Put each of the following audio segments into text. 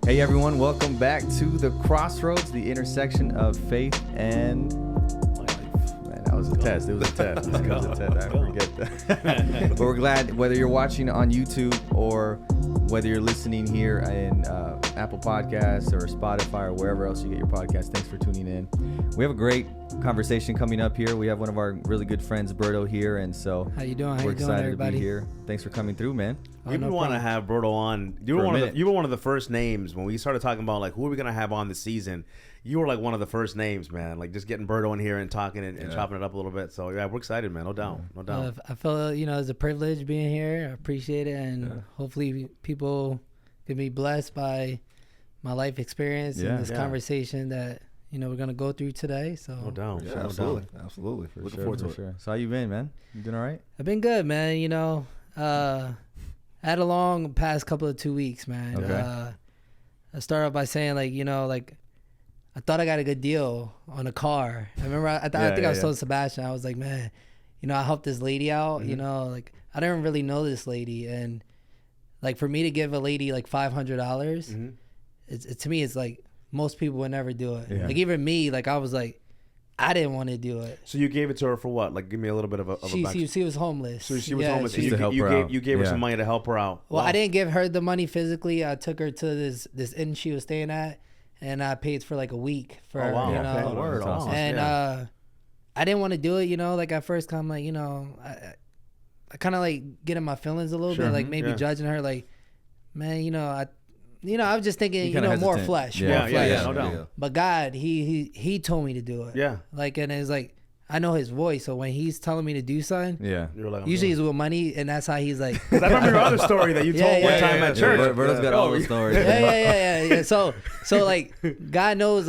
Hey everyone, welcome back to the Crossroads, the intersection of faith and life. Man, that was a test. It was a test. It was a test. I forget that. But we're glad whether you're watching on YouTube or whether you're listening here in Apple Podcasts or Spotify or wherever else you get your podcasts. Thanks for tuning in. We have a great conversation coming up here. We have one of our really good friends, Breto, here, and so how you doing? We're excited to be here. Thanks for coming through, man. We've been wanting to have Breto on. You were one of the first names when we started talking about like who are we gonna have on this season. You were like one of the first names, man. Like just getting Breto in here and talking and chopping it up a little bit. So yeah, we're excited, man. No doubt, no doubt. I feel it's a privilege being here. I appreciate it, and hopefully people can be blessed by my life experience and this conversation that we're gonna go through today. So no doubt, yeah, absolutely, absolutely, looking forward to it. So how you been, man? You doing all right? I've been good, man. I had a long past couple of 2 weeks, man. Okay. I started off by saying I thought I got a good deal on a car. I remember I think I was telling Sebastian, I was like, man, I helped this lady out. Mm-hmm. I didn't really know this lady, and for me to give a lady like $500, to me it's like most people would never do it. Yeah. Like even me, I was like, I didn't want to do it. So you gave it to her for what? Like, give me a little bit of a backstory. She was homeless. So she was homeless. Just to help her out. You gave her some money to help her out. Well, I didn't give her the money physically. I took her to this inn she was staying at, and I paid for like a week for her. Wow. Okay. Word. Awesome. And I didn't want to do it. At first, I'm like, I kind of like getting my feelings a little bit, maybe judging her, like, man, I was just thinking, more flesh. Yeah, no doubt. But God, he told me to do it. Yeah. And it's like, I know his voice. So when he's telling me to do something, you're like, usually he's with money, and that's how he's like. I remember your other story that you told one time at church. Berto's got all the stories. Yeah. So God knows,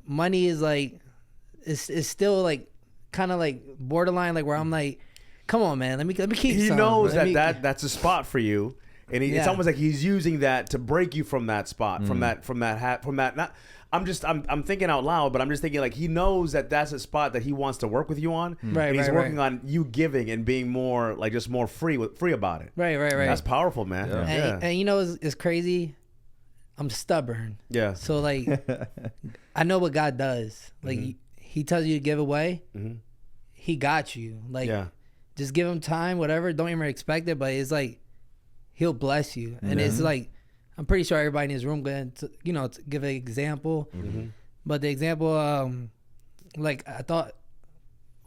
money is it's still kind of borderline, where I'm like, come on, man, let me keep. He knows that's a spot for you. And it's almost like he's using that to break you from that spot, from that. Not, I'm thinking out loud, but I'm just thinking he knows that that's a spot that he wants to work with you on. Right, and he's working on you giving and being more just more free about it. Right. That's powerful, man. Yeah. And it's crazy. I'm stubborn. Yeah. So I know what God does. He tells you to give away. Mm-hmm. He got you. Just give him time, whatever. Don't even expect it, but it's He'll bless you. And it's I'm pretty sure everybody in this room going to, to give an example. Mm-hmm. But the example, I thought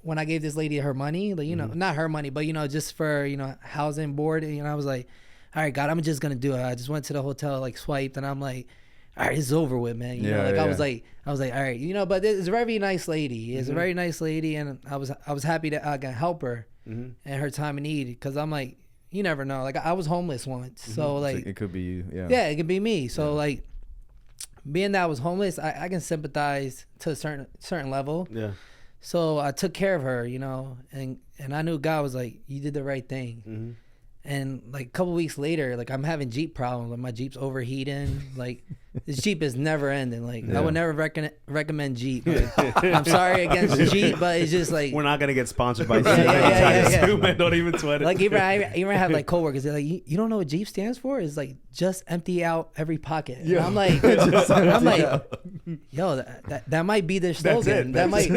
when I gave this lady her money, not her money, but, just for, housing board, I was like, all right, God, I'm just going to do it. I just went to the hotel, swiped, and I'm like, all right, it's over with, man. I was like, all right, but it's a very nice lady. It's a very nice lady. And I was happy that I could help her in her time of need. Cause I'm like, you never know. I was homeless once, so it could be you. Yeah, it could be me. So being that I was homeless, I can sympathize to a certain level. Yeah. So I took care of her, and I knew God was like, you did the right thing. Mm-hmm. And a couple weeks later, I'm having Jeep problems. My Jeep's overheating. This Jeep is never ending. I would never recommend Jeep. I'm sorry against Jeep, but it's just we're not gonna get sponsored by Jeep. Yeah. Don't even sweat it. Even have coworkers. They're like, you don't know what Jeep stands for? It's just empty out every pocket. And Yeah. I'm like, yo, that might be their slogan. That might.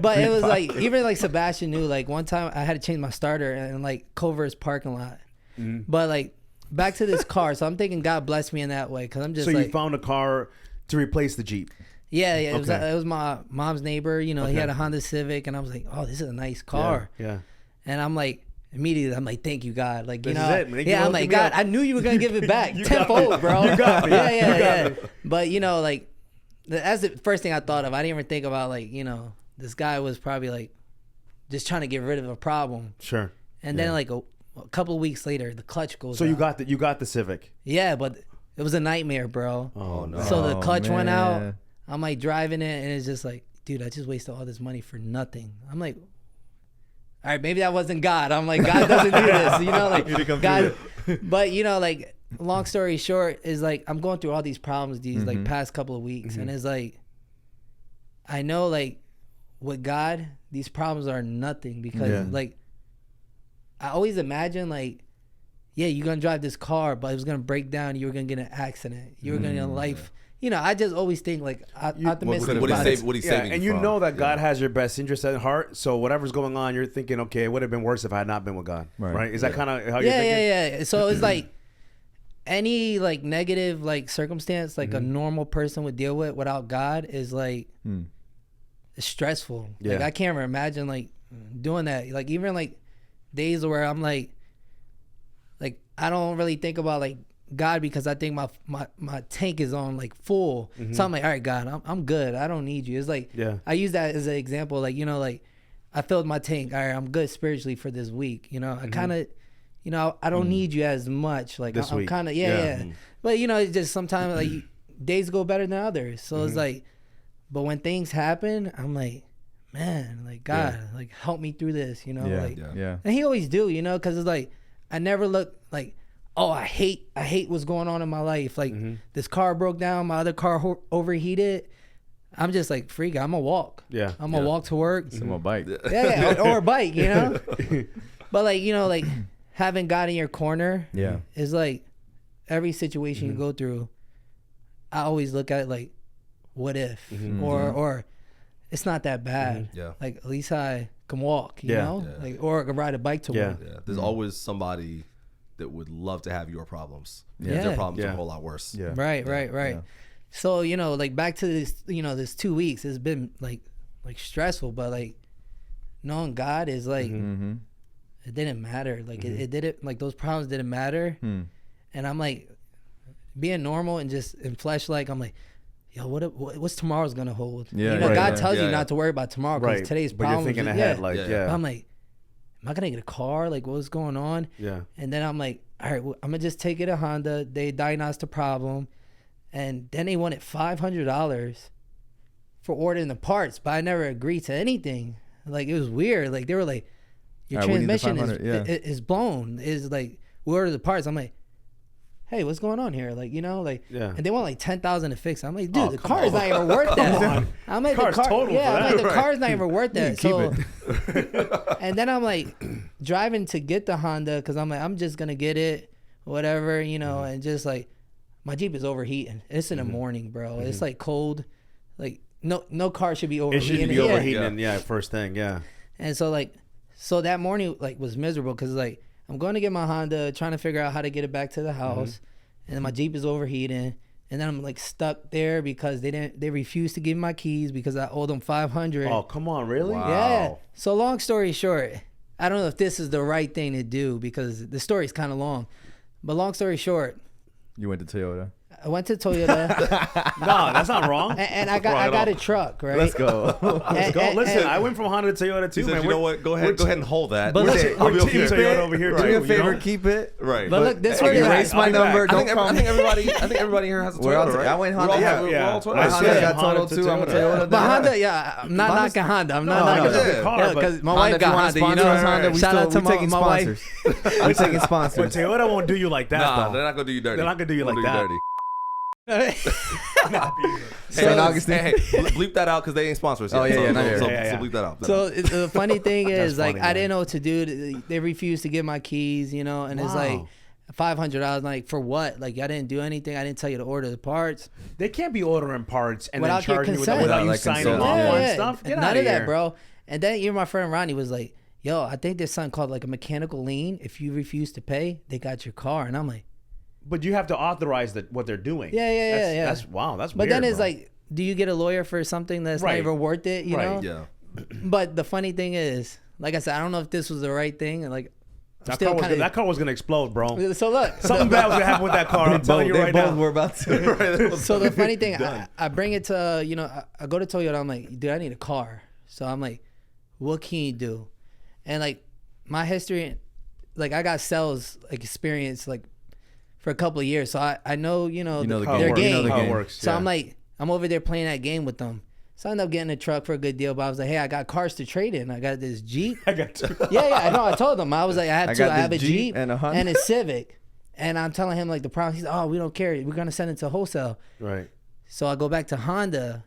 But it was even Sebastian knew. One time I had to change my starter in Culver's parking lot. Mm-hmm. But back to this car. So I'm thinking God blessed me in that way, because I'm just. So you found a car to replace the Jeep. Yeah. It was my mom's neighbor. He had a Honda Civic, and I was like, oh, this is a nice car. Yeah. And I'm like. Immediately, I'm like, thank you, God. This is it, man. I'm like, God, I knew you were going to give it back tenfold, bro. You got me. Yeah. But, that's the first thing I thought of. I didn't even think about, this guy was probably, just trying to get rid of a problem. Sure. And then, a couple of weeks later, the clutch goes So out. you got the Civic. Yeah, but it was a nightmare, bro. Oh, no. So the clutch went man. out. I'm, driving it, and it's just dude, I just wasted all this money for nothing. I'm like... all right, maybe that wasn't God. I'm like, God doesn't do this, God. But long story short is I'm going through all these problems these past couple of weeks, and it's I know with God these problems are nothing, because I always imagine yeah, you're gonna drive this car, but it was gonna break down. You were gonna get in an accident. You were gonna get a life. You know, I just always think like optimistic. What he's saving and you you from. know that God has your best interest at heart. So whatever's going on, you're thinking, okay, it would have been worse if I had not been with God. Right? Is that kind of how you're thinking? Yeah. So it's like any like negative like circumstance like a normal person would deal with without God is like it's stressful. Yeah. Like I can't imagine like doing that. Like even like days where I'm like I don't really think about like God because I think my tank is on like full. So I'm like, all right, God, I'm good. I don't need you. It's like I use that as an example. Like, you know, like I filled my tank. All right, I'm good spiritually for this week. You know, I kind of, you know, I don't need you as much. Like I'm kind of But you know, it's just sometimes like days go better than others. So it's like, but when things happen, I'm like, man, like God, like help me through this. You know, and He always do. You know, because it's like I never look like, oh, I hate what's going on in my life. Like this car broke down, my other car overheated. I'm just like, freak, I'm gonna walk. Yeah. I'm gonna walk to work. I'm gonna bike. Or a bike, you know? But like, you know, like having God in your corner is like every situation you go through, I always look at it like, what if? Or it's not that bad. Like at least I can walk, you know? Like or I can ride a bike to work. There's always somebody that would love to have your problems. Their problems are a whole lot worse. Right. So, you know, like back to this, you know, this 2 weeks, it's been like stressful, but like knowing God is like, it didn't matter. Like it didn't, like those problems didn't matter. And I'm like being normal and just in flesh, like I'm like, yo, what's tomorrow's gonna hold? You know, God tells you not to worry about tomorrow because today's problems. But you're thinking ahead, like, I'm like, am I gonna get a car? Like, what's going on? And then I'm like, all right, well, I'm gonna just take it to Honda. They diagnosed the problem, and then they wanted $500 for ordering the parts, but I never agreed to anything. Like it was weird. Like they were like, your transmission is blown. Is like we ordered the parts. I'm like, hey, what's going on here? Like, you know, like, and they want like $10,000 to fix it. I'm like, dude, the car is not even worth that. I'm like, the car's not even worth that. So, and then I'm like driving to get the Honda because I'm like, I'm just gonna get it, whatever, you know, and just like my Jeep is overheating. It's in the morning, bro. It's like cold. Like no car should be overheating. It shouldn't be overheating. First thing, And so like, that morning like was miserable because like, I'm going to get my Honda, trying to figure out how to get it back to the house, and then my Jeep is overheating, and then I'm like stuck there because they refused to give me my keys because I owed them $500. Oh, come on, really? Wow. Yeah. So long story short, I don't know if this is the right thing to do because the story's kind of long, but long story short, you went to Toyota. I went to Toyota. No, that's not wrong. And I got a truck, right? Let's go. Let's go. Listen, I went from Honda to Toyota too, man. You know what? Go ahead and hold that. But listen, We're team Toyota over here too. Do me a favor, you know? keep it. Right. But look, this way erase my number. Don't call I me. think everybody here has a Toyota, right? I went Honda. We're all Toyota. My Honda got totaled too. I'm a Toyota. But Honda, I'm not knocking Honda. I'm not knocking the car, because my wife got Honda. You know, Honda. Shout out to my wife. We're taking sponsors. But Toyota won't do you like that, Nah, though. they're not gonna do you dirty. They're not gonna do you like that. St. Augustine. Hey, bleep that out because they ain't sponsors. Oh, yeah, So yeah. bleep that out. So the funny thing is, like, funny, I didn't know what to do. They refused to give my keys, you know, and it's like $500. Like, for what? Like, I didn't do anything. I didn't tell you to order the parts. They can't be ordering parts and Without then your charging you consent. without you Like signing consent. off on Yeah. stuff. Get None out of here. that, bro. And then even my friend Ronnie was like, yo, I think there's something called like a mechanical lien. If you refuse to pay, they got your car. And I'm like, But you have to authorize what they're doing. Yeah. That's wow. That's but weird. then it's bro. like, do you get a lawyer for something that's not even worth it? You know? Yeah. But the funny thing is, like I said, I don't know if this was the right thing. And like, that car was gonna explode, bro. So look, Something bad was gonna happen with that car. I'm telling you right now. We're about to. So the funny thing, I bring it to, you know, I go to Toyota. I'm like, dude, I need a car. So I'm like, what can you do? And like my history, like I got sales like experience like for a couple of years. So I know, you know, their game. You know how it works. So I'm like, I'm over there playing that game with them. So I ended up getting a truck for a good deal. But I was like, hey, I got cars to trade in. I got this Jeep. I got two. Yeah, I know. I told them. I was like, I have a Jeep and a Honda. and a Civic. And I'm telling him like the problem. He's like, oh, we don't care. We're going to send it to wholesale. Right. So I go back to Honda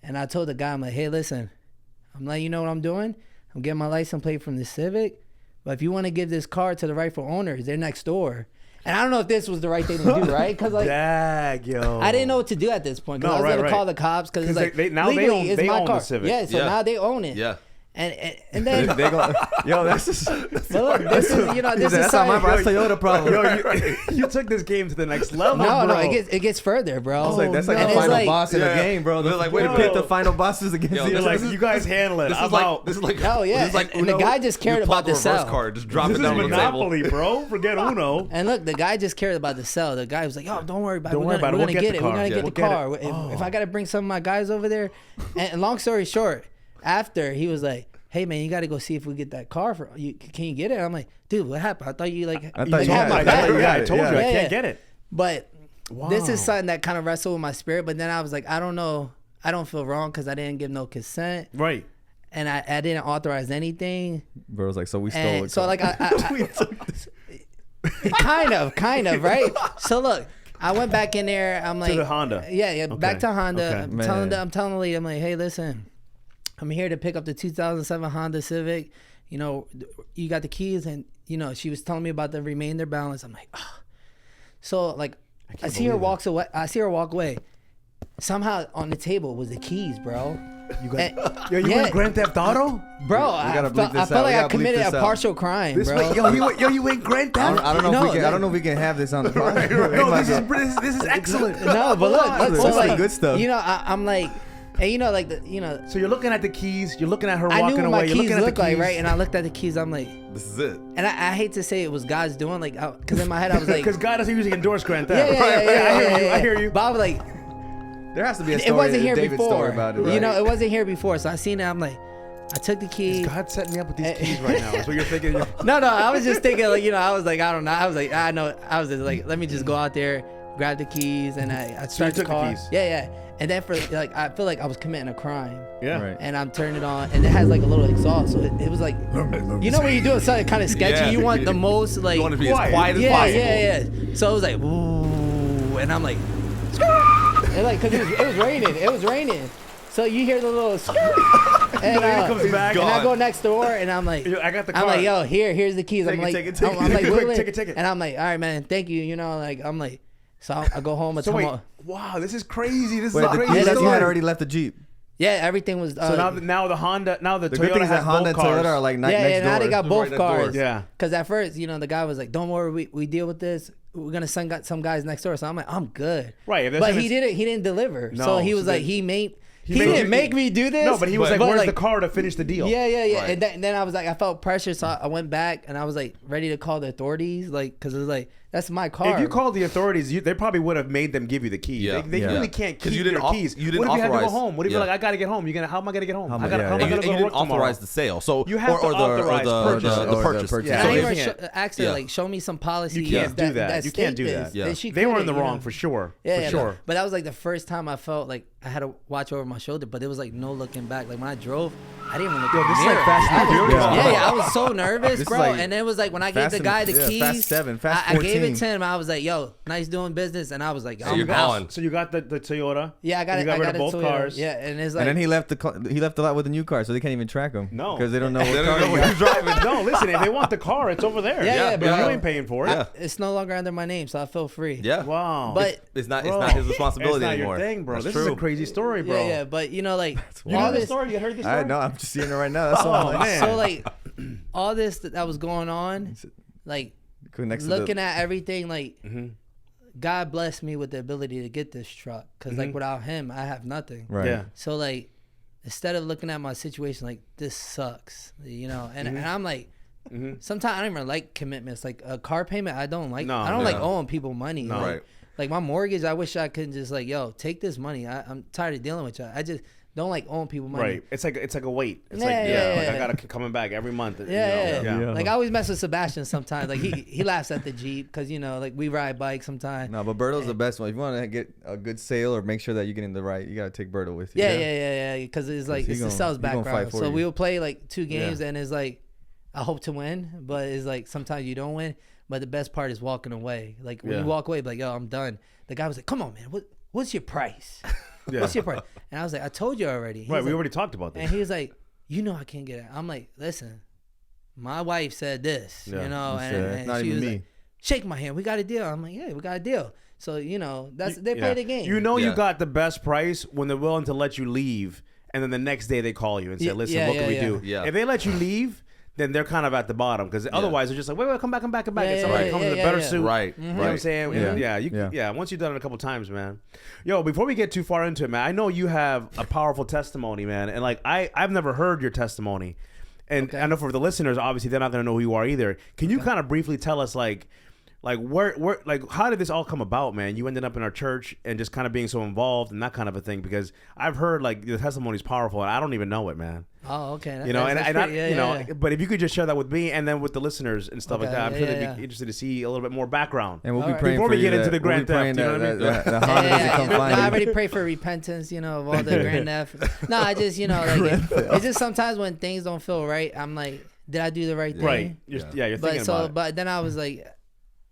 and I told the guy, I'm like, hey, listen, I'm letting you know what I'm doing. I'm getting my license plate from the Civic, but if you want to give this car to the rightful owners, they're next door. And I don't know if this was the right thing to do, right? Because like, yo. I didn't know what to do at this point. Because I was gonna call the cops because it's like now legally they it's my own car. the Civic. Yeah, so now they own it. Yeah. And then yo, that's just this is that's not my Toyota problem. You took this game to the next level. No, it gets further, bro. I was like, that's like And the it's final like- boss in a game, bro. They're like, wait, pick the final bosses against you. They're like, you guys handle it. This I'm is like out. this is like Hell yeah. This is like And the guy just cared You about plop the reverse cell. card. Just drop This it is down on the table. Monopoly, bro. Forget Uno. And look, the guy just cared about the cell. The guy was like, "Yo, don't worry about it. Don't We're worry about it. gonna We'll get get it. the We're car. gonna Yeah. get We'll the get car. If I gotta bring some of my guys over there." And long story short, after he was like, "Hey man, you got to go see if we get that car for you. Can you get it?" I'm like, "Dude, what happened? I thought you like." I thought you had my had back." it. I told you I Yeah. can't get it. But this is Wow. something that kind of wrestled with my spirit. But then I was like, I don't know. I don't feel wrong because I didn't give no consent, Right. and I didn't authorize anything. Bro was like, so we stole And it. so like kind of right. So look, I went back in there. I'm like the Honda. Yeah, back to Honda. Okay. I'm telling the lady, I'm like, hey, listen, I'm here to pick up the 2007 Honda Civic. You know, you got the keys, and you know, she was telling me about the remainder balance. I'm like, oh. So like, I see her walk away. Somehow on the table was the keys, bro. You got, And- you went Grand Theft Auto? Bro, gotta I bleep felt this like out. I We gotta bleep committed this a out. partial crime, bro. You went Grand Theft? I don't know No, if we can. I that- don't know if we can have this on the Right, podcast. right. No, this is excellent. No, but look, This so is like, good stuff. You know, I'm like, and you know, like So you're looking at the keys. You're looking at her I walking knew what away. my You're keys looking at looked the like, keys. right? And I looked at the keys. I'm like, This is it. and I hate to say it was God's doing, like, because in my head I was like, Because God doesn't usually endorse Grand yeah, Theft. I hear you. But I was like, There has to be a story. it wasn't here David's before. story about it, right? You know, it wasn't here before. So I seen it. I'm like, I took the key. God set me up with these keys right now. That's what you're thinking. No, I was just thinking, like, you know, I was like, I don't know. I was like, I know. I was just like, let me just go out there, grab the keys, and I So you start the took the car. keys? Yeah. And then for like, I feel like I was committing a crime. Yeah. Right. And I'm turning it on, and it has like a little exhaust, so it was like, you know, when you're doing something kind of sketchy, Yeah. you want the most like, You want to be as quiet as yeah, possible. yeah. So it was like, ooh, and I'm like, and like, cause it was raining, so you hear the little, and, He comes back. and I gone. go next door, and I'm like, I got the I'm car. like, yo, here's the keys. Take I'm it, like, take it, take I'm like, it. wiggling, Take it. and I'm like, all right, man, thank you. You know, like, I'm like, so I go home. So wait, wow, this is crazy. This Wait, is a the crazy keys, you story. had already left the Jeep. Yeah, everything was. So now the Honda, now the The Toyota good thing is has that Honda both and cars. Toyota are like next yeah, door. now they got Right both next door. cars. Yeah. Because at first, you know, the guy was like, "Don't worry, we deal with this. We're gonna send some guys next door." So I'm like, "I'm good." Right, if they're But saying he didn't deliver. No, so he so was they- like, he made didn't you- make me do this. No, but he was like, but, "Where's the car to finish the deal?" Yeah. Right. And then I was like, I felt pressure, so I went back and I was like ready to call the authorities, like, because it was like, that's my car. If you called the authorities, they probably would have made them give you the key. Yeah. They Yeah. really can't 'Cause keep you didn't your keys. you didn't what if you had to go authorize- home? What if you're yeah. like, I gotta get home? How am I gonna get home? How I am I- gotta, yeah, how am yeah. I And gonna you go to didn't work tomorrow? authorize the sale. So You have to authorize purchase. the purchase. purchase. Yeah. And I So even you asked her, Yeah. like, show me some policy. You can't do that. You can't do that. Yeah. They were in the wrong for sure. Yeah, for sure. But that was like the first time I felt like I had to watch over my shoulder, but it was like no looking back. Like when I drove, I didn't even look Yo, in the this is like mirror. Fast and I was- Furious. Yeah, I was so nervous, This is bro. like And it was like when I gave Fast the and- guy the yeah, keys, Fast 7, Fast I gave 14. it to him. I was like, "Yo, nice doing business," and I was like, So "I'm you're out." gone. So you got the Toyota. Yeah, I got You it. got I rid got of both it. Toyota. cars. Yeah, and it's like, And then he left the lot with the new car, so they can't even track him. No. because they don't know what They car don't know he what got. you're driving. No, listen. If they want the car, it's over there. Yeah, But bro. you ain't paying for it. Yeah. it's no longer under my name, so I feel free. Yeah. Wow. But It's not Bro, his responsibility it's not anymore. your thing, bro. That's This true. is a crazy story, bro. yeah, but you know, like You all know the this. story? You heard the I story? know. I'm just seeing it right now. That's all. Oh, I'm like, man. So like all this that was going on, like next to looking at everything, like Mm-hmm. God blessed me with the ability to get this truck, because like Mhm. without him, I have nothing. right. Yeah. So like instead of looking at my situation like this sucks, you know, and I'm like. Mhm. Sometimes I don't even like commitments. Like a car payment, I don't like. No, I don't like no. owing people money. No. Like, Right. like my mortgage, I wish I could just like, yo, take this money. I'm tired of dealing with you. I just don't like owing people money. Right. It's like a weight. It's Yeah, like yeah, like I yeah. gotta keep coming back every month. you know? Yeah. Yeah. Like I always mess with Sebastian sometimes. Like he laughs at the Jeep because you know like we ride bikes sometimes. No, but Berto's the best one. If you want to get a good sale or make sure that you're getting the right, you gotta take Berto with you. Yeah. Because it's like He it's the gonna- sales he gonna background. fight for So you. we'll play like 2 games Yeah. and it's like I hope to win, but it's like sometimes you don't win. But the best part is walking away. Like when Yeah. you walk away, like yo, I'm done. The guy was like, "Come on, man, what's your price? Yeah. What's your price?" And I was like, "I told you already." He Right. was We like- already talked about And this. he was like, "You know I can't get it." I'm like, "Listen, my wife said this, you know, and not she even was me. like, shake my hand. We got a deal. I'm like, yeah, we got a deal. So, you know, they play the game. You know, you got the best price when they're willing to let you leave, and then the next day they call you and say, listen, what can we do? Yeah. If they let you leave, then they're kind of at the bottom, because otherwise they're just like, wait, come back. And somebody comes in a better suit. Right. You know what I'm saying? Yeah. Once you've done it a couple times, man. Yo, before we get too far into it, man, I know you have a powerful testimony, man. And like, I've never heard your testimony. And I know for the listeners, obviously, they're not going to know who you are either. Can you kind of briefly tell us, like where, like, how did this all come about, man? You ended up in our church and just kind of being so involved and that kind of a thing, because I've heard like the testimony is powerful and I don't even know it, man. Oh, okay. You know, but if you could just share that with me and then with the listeners and stuff like that, I'm sure they'd be interested to see a little bit more background. And we'll be praying before we get you into the grand theft. You know what I mean? The Honda doesn't come find I you. already pray for repentance, you know, of all the grand theft. No, I just, you know, like it's just sometimes when things don't feel right, I'm like, did I do the right thing? Right. You're thinking about it. But then I was like,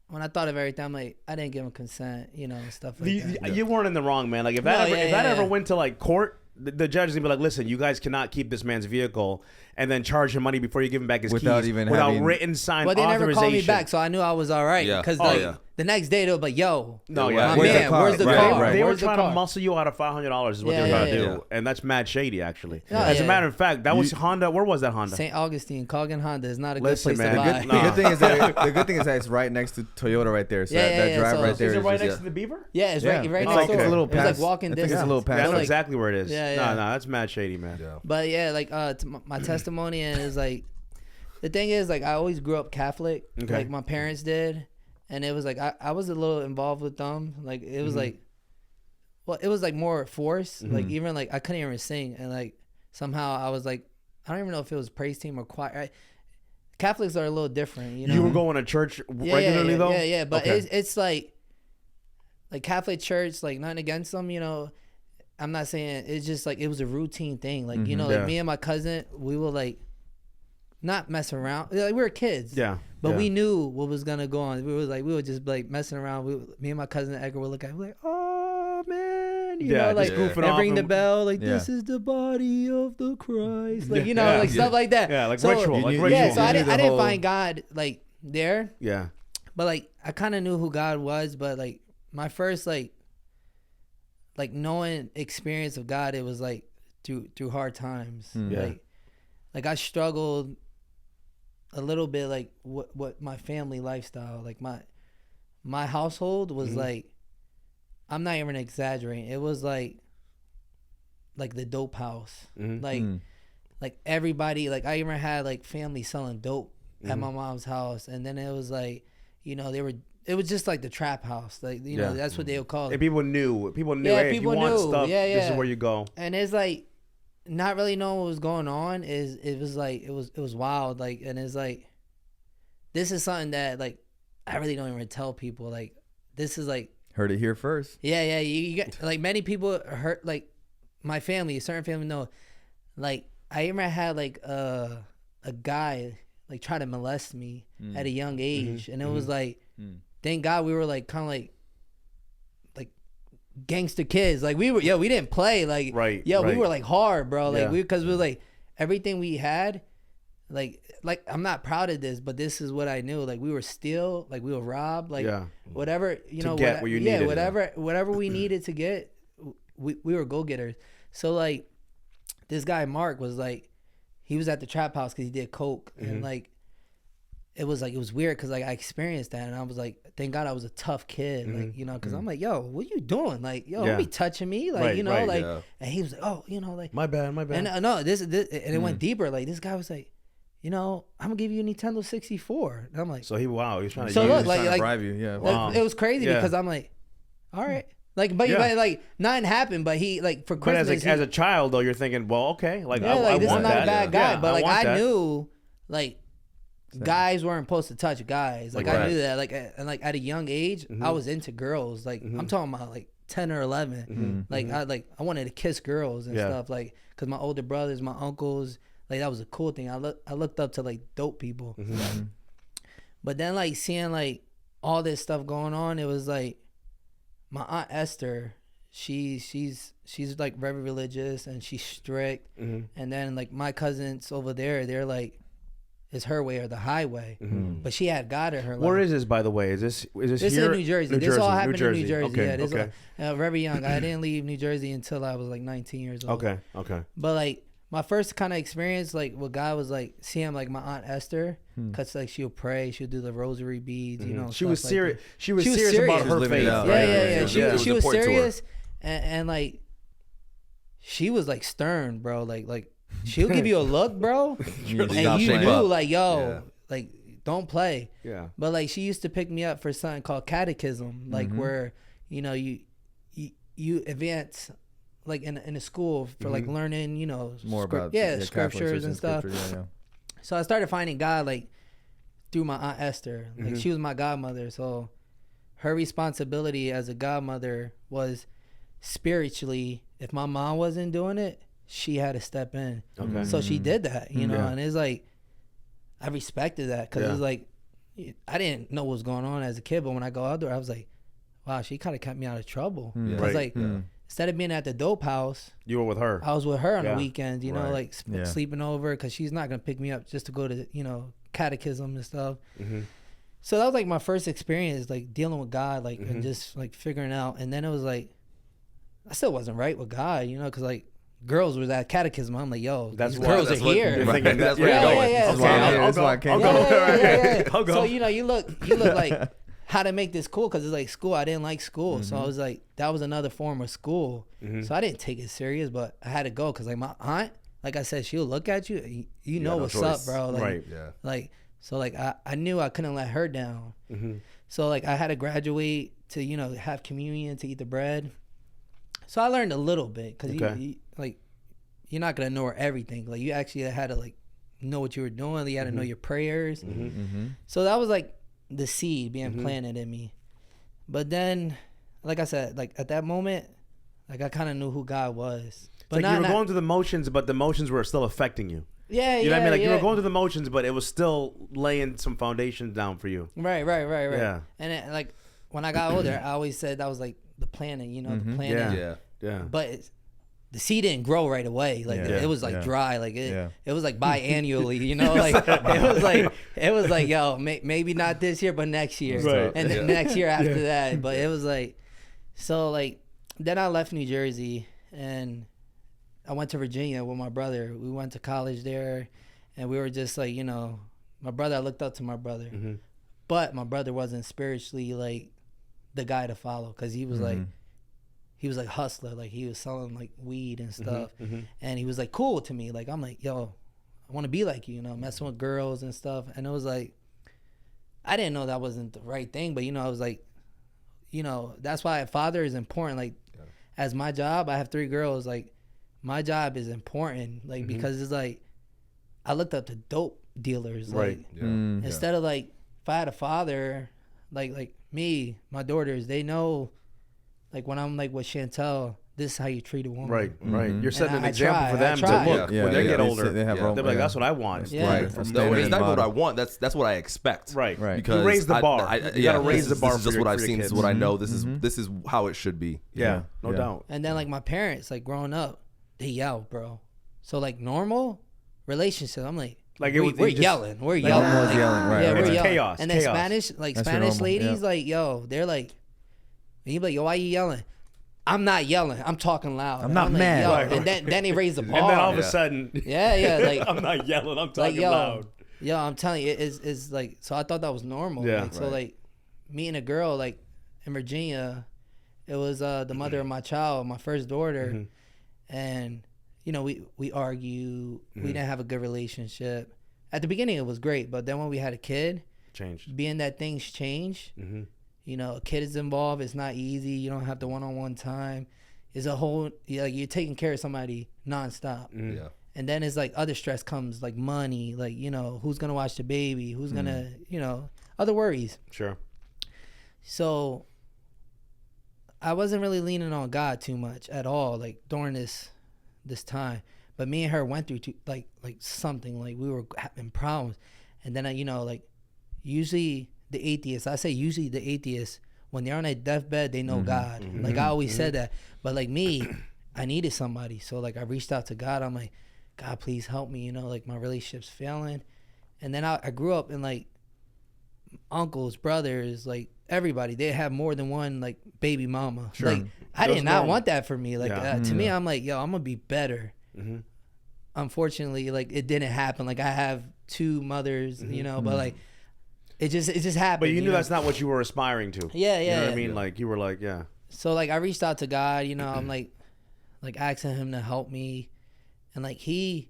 when I thought of everything, I'm like, I didn't give him consent, you know, stuff like that. You weren't in the wrong, man. Like if that ever went to like court, the judge is gonna be like, listen, you guys cannot keep this man's vehicle and then charge him money before you give him back his Without keys even without having... written signed But they authorization. never called me back, so I knew I was all right. Because the next day they were like, yo, no, my where's man, the car? where's the Right, car? right. They were Where's the trying car? to muscle you out of $500 is what they were trying to do. And that's mad shady, actually. As a matter of fact, that was Honda. Where was that Honda? St. Augustine, Coggin Honda is not a Listen, good place man, to buy. The good thing is that it's right next to Toyota right there. So that drive right there Is it right just, next to the Beaver? Yeah, it's right It's next door. a little It's past. like walking I think distance. it's a little past. I know like- exactly where it is. Yeah, No, yeah. that's mad shady, man. Yeah. But yeah, like my testimony is like, the thing is like I always grew up Catholic, like my parents did, and it was like I was a little involved with them. Like it was like, well, it was like more force. Like even like I couldn't even sing, and like somehow I was like, I don't even know if it was praise team or choir. Catholics are a little different, you know. You were going to church regularly though? Yeah. But it's like Catholic church, like nothing against them, you know. I'm not saying it's just like it was a routine thing. Like you know, like me and my cousin, we will like not mess around. Like we were kids. Yeah. But we knew what was gonna go on. We were just like messing around. Me and my cousin Edgar would look at it, like, oh man, you know, like goofing and off ring the and- bell, like this is the body of the Christ, like you know, like stuff like that. Yeah, like So- ritual. Like ritual. Yeah, so I You knew didn't the whole- find God like there, Yeah. but like I kind of knew who God was. But like my first like knowing experience of God, it was like through hard times. Like I struggled a little bit, like what my family lifestyle, like my household was like, I'm not even exaggerating. It was like the dope house, like everybody, like I even had like family selling dope at my mom's house, and then it was like, you know, it was just like the trap house, like you know, that's what they would call it. And people knew. Yeah, Hey, if you want stuff, this is where you go. And it's like not really knowing what was going on it was wild, like, and it's like this is something that like I really don't even tell people, like this is like heard it here first. yeah you get like many people hurt, like my family, certain family know, like I even had like a guy like try to molest me at a young age, and it was like thank God we were like kind of like gangster kids, like we didn't play like we were like hard, bro, like because we were like everything we had, like I'm not proud of this, but this is what I knew, like we were steal, like we were rob, like whatever, you know, get what you needed, whatever we needed to get, we were go-getters. So like this guy Mark was like, he was at the trap house because he did coke, and like it was weird because like I experienced that, and I was like, thank God I was a tough kid, like you know, because I'm like, yo, what you doing, like yo, don't be touching me, like you know, and he was like, oh, you know, like my bad, and no, this and it went deeper, like this guy was like, you know, I'm gonna give you a Nintendo 64, and I'm like, so he was trying to so use look, Trying to like bribe you. Yeah. Wow. it was crazy because I'm like, all right. Like, but like nothing happened. But he like for But Christmas. as a child though, you're thinking, well, okay, like yeah, I like this is want not that. a bad guy. Yeah, but like want I that. knew, like guys weren't supposed to touch guys. Like I knew that. Like and like at a young age, I was into girls. Like I'm talking about like 10 or 11. Like I wanted to kiss girls and stuff. Like because my older brothers, my uncles, like that was a cool thing. I looked up to like dope people. But then like seeing like all this stuff going on, it was like my aunt Esther. She's like very religious and she's strict, and then like my cousins over there, they're like, is her way or the highway. But she had God in her life. Where is this, by the way? Is this This here? is New Jersey. This all happened in New Jersey. Okay, Yeah, this okay. very young. I didn't leave New Jersey until I was like 19 years old. Okay. But like my first kind of experience, like with God, was like seeing like my Aunt Esther, cause like she'll pray, she'll do the rosary beads, you know. She was serious. Like she was serious about She was her living faith. it out, Yeah. right? She was serious, and like she was like stern, bro. Like she'll give you a look, bro, and you knew like, yo, like don't play. Yeah. But like she used to pick me up for something called catechism, like where you know you advance like in a school for like learning, you know, more about scriptures and stuff. So I started finding God like through my Aunt Esther. Like she was my godmother, so her responsibility as a godmother was spiritually, if my mom wasn't doing it, she had to step in. Okay. So she did that, you know, and it's like I respected that because it's like I didn't know what was going on as a kid, but when I go out there, I was like, wow, she kind of kept me out of trouble. Because like instead of being at the dope house, you were with her. I was with her on the weekends, you know, like Yeah. sleeping over, because she's not gonna pick me up just to go to, you know, catechism and stuff. So that was like my first experience, like dealing with God, like and just like figuring out. And then it was like I still wasn't right with God, you know, because like girls was at catechism. I'm like, yo, That's these why- girls that's are what here. you're thinking. That's Yeah, where you're going. yeah, That's so why I'm- that's why I came. I'll go. So you know, you look like how to make this cool, because it's like school. I didn't like school, so I was like, that was another form of school. So I didn't take it serious, but I had to go because like my aunt, like I said, she'll look at you, you know no what's choice. up, bro. Like, Right. Yeah. like so like I knew I couldn't let her down. So like I had to graduate to, you know, have communion, to eat the bread. So I learned a little bit, because you like you're not gonna know everything. Like you actually had to like know what you were doing. You had to know your prayers. So that was like the seed being planted in me. But then, like I said, like at that moment, like I kind of knew who God was. But Like you were going through the motions, but the motions were still affecting you. Yeah, You know what I mean? Like you were going through the motions, but it was still laying some foundations down for you. Right. Yeah. And it, like when I got older, I always said that was like the planting, you know, the planting. Yeah. But the seed didn't grow right away. Like it was like dry. Like it was like biannually, you know, like it was like yo, maybe not this year, but next year, Right. and then next year after that. But it was like, so like then I left New Jersey and I went to Virginia with my brother. We went to college there, and we were just like, you know, my brother. I looked up to my brother, but my brother wasn't spiritually like the guy to follow, because he was like. He was like hustler, like he was selling like weed and stuff, and he was like cool to me. Like I'm like, yo, I want to be like you, you know, messing with girls and stuff. And it was like, I didn't know that wasn't the right thing, but you know, I was like, you know, that's why a father is important. Like, as my job, I have 3 girls. Like, my job is important, like because it's like, I looked up to dope dealers, like instead of like, if I had a father, like me, my daughters, they know. Like when I'm like with Chantel, this is how you treat a woman. Right. You're setting an I example try, for them I try. to look when they get older. They have They're like, that's what I want. Yeah. Right. No, Standard it's not what model. I want. That's what I expect. Right. Because You raise the bar. You gotta raise the bar This is for just your- what I've for your seen. This is kids. what I know. This is how it should be. Yeah. No doubt. And then like my parents, like growing up, they yell, bro. So like normal relationship, I'm like, Like, we're yelling. We're yelling. Almost Like, yelling, right, Yeah, right, we're right. yelling. Chaos, And then chaos. Spanish That's your normal, ladies, yeah. like, yo, they're like, and you be like, yo, why you yelling? I'm not yelling. I'm talking loud. I'm not like, mad. yo. Right. And then they raise the bar. And then all of a Yeah. sudden, yeah, like I'm not yelling. I'm talking like yo, loud. yo, I'm telling you, it's like, so I thought that was normal. Yeah. Like, so like meeting a girl like in Virginia, it was the mother of my child, my first daughter, and you know we argue. We didn't have a good relationship. At the beginning, it was great, but then when we had a kid, Changed. being that things change, you know, a kid is involved. It's not easy. You don't have the one-on-one time. It's a whole like you're taking care of somebody nonstop. Yeah. And then it's like other stress comes, like money, like, you know, who's going to watch the baby? Who's going to, you know, other worries. Sure. So I wasn't really leaning on God too much at all, like during this time. But me and her went through like something, like we were having problems. And then, you know, like usually the atheists, when they're on a deathbed, they know God. Like I always said that. But like me, I needed somebody. So like I reached out to God. I'm like, God, please help me. You know, like my relationship's failing. And then I grew up in like uncles, brothers, like everybody. They have more than one like baby mama. Sure. Like I did not want that for me. Like to me, I'm like, yo, I'm gonna be better. Unfortunately, like it didn't happen. Like I have 2 mothers, you know, but like it just happened. But you knew that's not what you were aspiring to. Yeah, You know what I mean? Like you were like, yeah. So like I reached out to God, you know, I'm like asking him to help me, and like he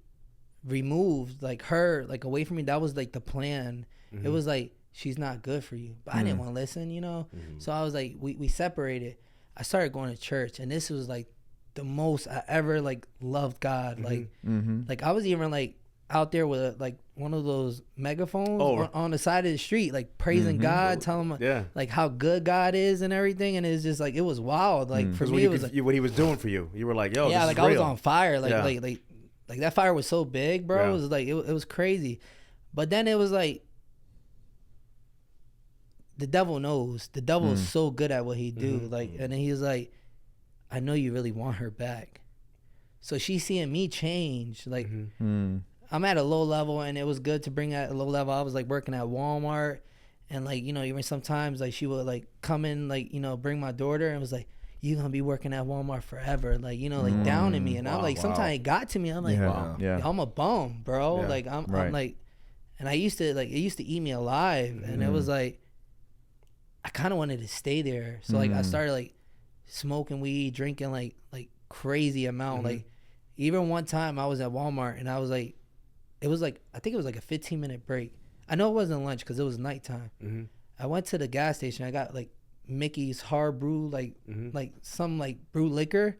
removed like her like away from me. That was like the plan. It was like, she's not good for you, but I didn't want to listen, you know. So I was like, we separated. I started going to church, and this was like the most I ever like loved God. Like I was even like out there with like one of those megaphones on the side of the street, like praising God, telling him like how good God is and everything. And it's just like, it was wild. Like for me, it was like, what he was doing for you. You were like, yo, yeah, this like is I real. was on fire. Like that fire was so big, bro. It was like it was crazy. But then it was like, the devil knows. The devil is so good at what he do. Like, and then he was like, I know you really want her back. So she's seeing me change. Like, I'm at a low level, and it was good to bring at a low level. I was like working at Walmart, and like, you know, even sometimes like she would like come in, like, you know, bring my daughter, and was like, you gonna be working at Walmart forever, like, you know, like downing me. And I'm like, sometimes it got to me. I'm like, yo, I'm a bum, bro. Like I'm like, and I used to like, it used to eat me alive, and it was like, I kind of wanted to stay there. So like I started like smoking weed, drinking like crazy amount. Like even one time I was at Walmart, and I was like, it was like, I think it was like a 15-minute break. I know it wasn't lunch because it was nighttime. I went to the gas station. I got like Mickey's hard brew, like some like brew liquor.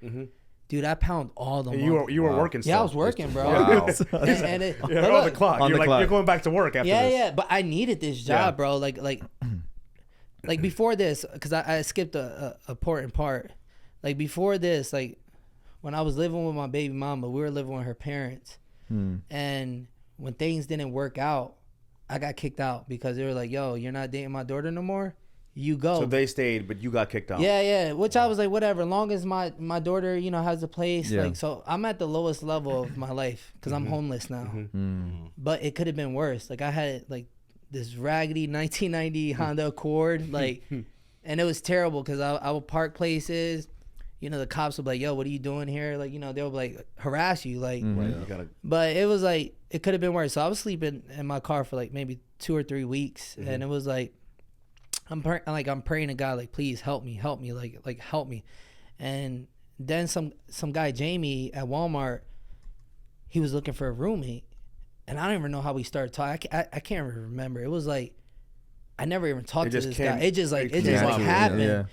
Dude, I pound all the money. You were working still. Yeah, I was working, bro. Wow. and it, You're on the clock. You're going back to work after this. Yeah, but I needed this job, bro. Like before this, because I skipped a important part. Like before this, like when I was living with my baby mama, we were living with her parents. And when things didn't work out, I got kicked out because they were like, yo, you're not dating my daughter no more. You go. So they stayed, but you got kicked out. Yeah. Which I was like, whatever. Long as my daughter, you know, has a place. Like, so I'm at the lowest level of my life because I'm homeless now. But it could have been worse. Like I had like this raggedy 1990 Honda Accord, like, and it was terrible because I would park places. You know, the cops would be like, yo, what are you doing here? Like, you know, they would like harass you. Like, but it was like, it could have been worse. So I was sleeping in my car for like maybe 2 or 3 weeks. And it was like, I'm praying to God, like, please help me, like help me. And then some guy, Jamie at Walmart, he was looking for a roommate. And I don't even know how we started talking. I can't even remember. It was like, I never even talked to this guy. It just happened. Yeah.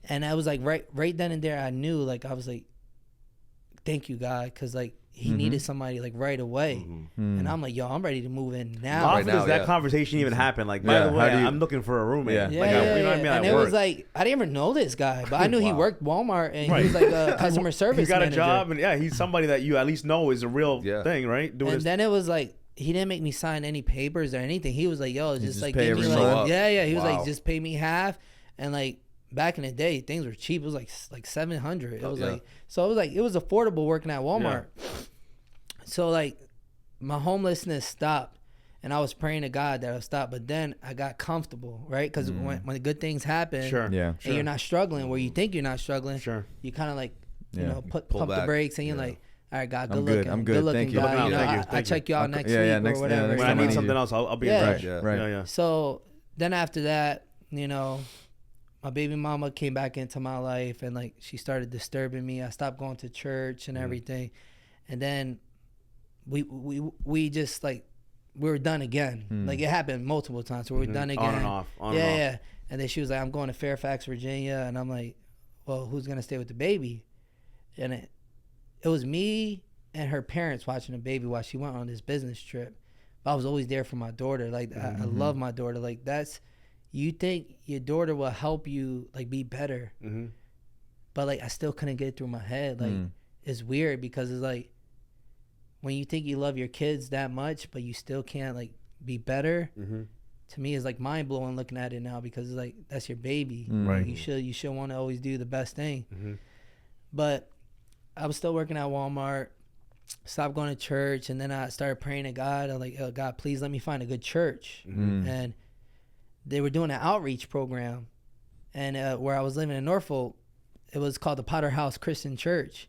And I was like, right then and there, I knew, like, I was like, thank you, God, because like he needed somebody like right away. And I'm like, yo, I'm ready to move in now. How often does that conversation even happen? Like, by the way, I'm looking for a roommate. You know what I mean? And it was like, I didn't even know this guy, but I knew he worked Walmart, and he was like a customer service manager. He got a job, and he's somebody that you at least know is a real thing, right? Then it was like, he didn't make me sign any papers or anything. He was like, yo, just like give me like, he was like, just pay me half. And like back in the day, things were cheap. It was like 700. It was like, so it was like, it was affordable working at Walmart. So like my homelessness stopped, and I was praying to God that it'll stop. But then I got comfortable, right? Because when the good things happen, and you're not struggling where you think you're not struggling, you kind of like, you know, pump the brakes, and you're like, all right, God, good looking. I'm good looking, God. You know, I check you out next week or whatever. When I need something else, I'll be in touch. Right. So then after that, you know, my baby mama came back into my life, and like she started disturbing me. I stopped going to church and everything, and then we just like we were done again. Like it happened multiple times. So we were done again. On and off. Yeah. And then she was like, I'm going to Fairfax, Virginia, and I'm like, well, who's gonna stay with the baby? And it was me and her parents watching the baby while she went on this business trip. But I was always there for my daughter. Like I love my daughter. Like you think your daughter will help you like be better. But like I still couldn't get it through my head. Like it's weird because it's like when you think you love your kids that much, but you still can't like be better. To me, it's like mind blowing looking at it now because it's like that's your baby. Right. You should want to always do the best thing. But I was still working at Walmart. stopped going to church, and then I started praying to God. I'm like, oh, God, please let me find a good church. And they were doing an outreach program, and where I was living in Norfolk, it was called the Potter House Christian Church,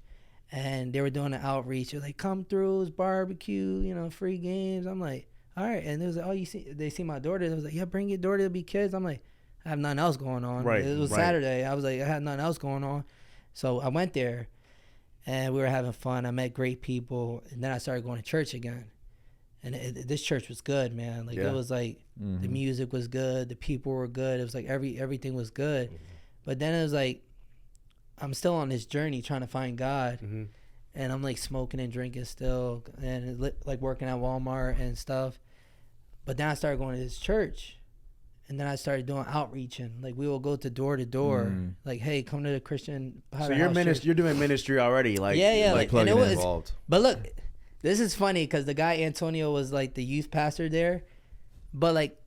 and they were doing an outreach. They're like, come through, it's barbecue, you know, free games. I'm like, all right. And it was like, oh, they see my daughter. They was like, yeah, bring your daughter to be kids. I'm like, I have nothing else going on. Right. It was Saturday. I was like, I had nothing else going on. So I went there, and we were having fun. I met great people, and then I started going to church again. And this church was good, man. Like it was like the music was good, the people were good. It was like everything was good. But then it was like I'm still on this journey trying to find God, and I'm like smoking and drinking still, and like working at Walmart and stuff. But then I started going to this church. And then I started doing outreaching. Like we will go to door to door. Like, hey, come to the Christian Potter So you're House you're doing ministry already, like like and it was involved. But look, this is funny because the guy Antonio was like the youth pastor there, but like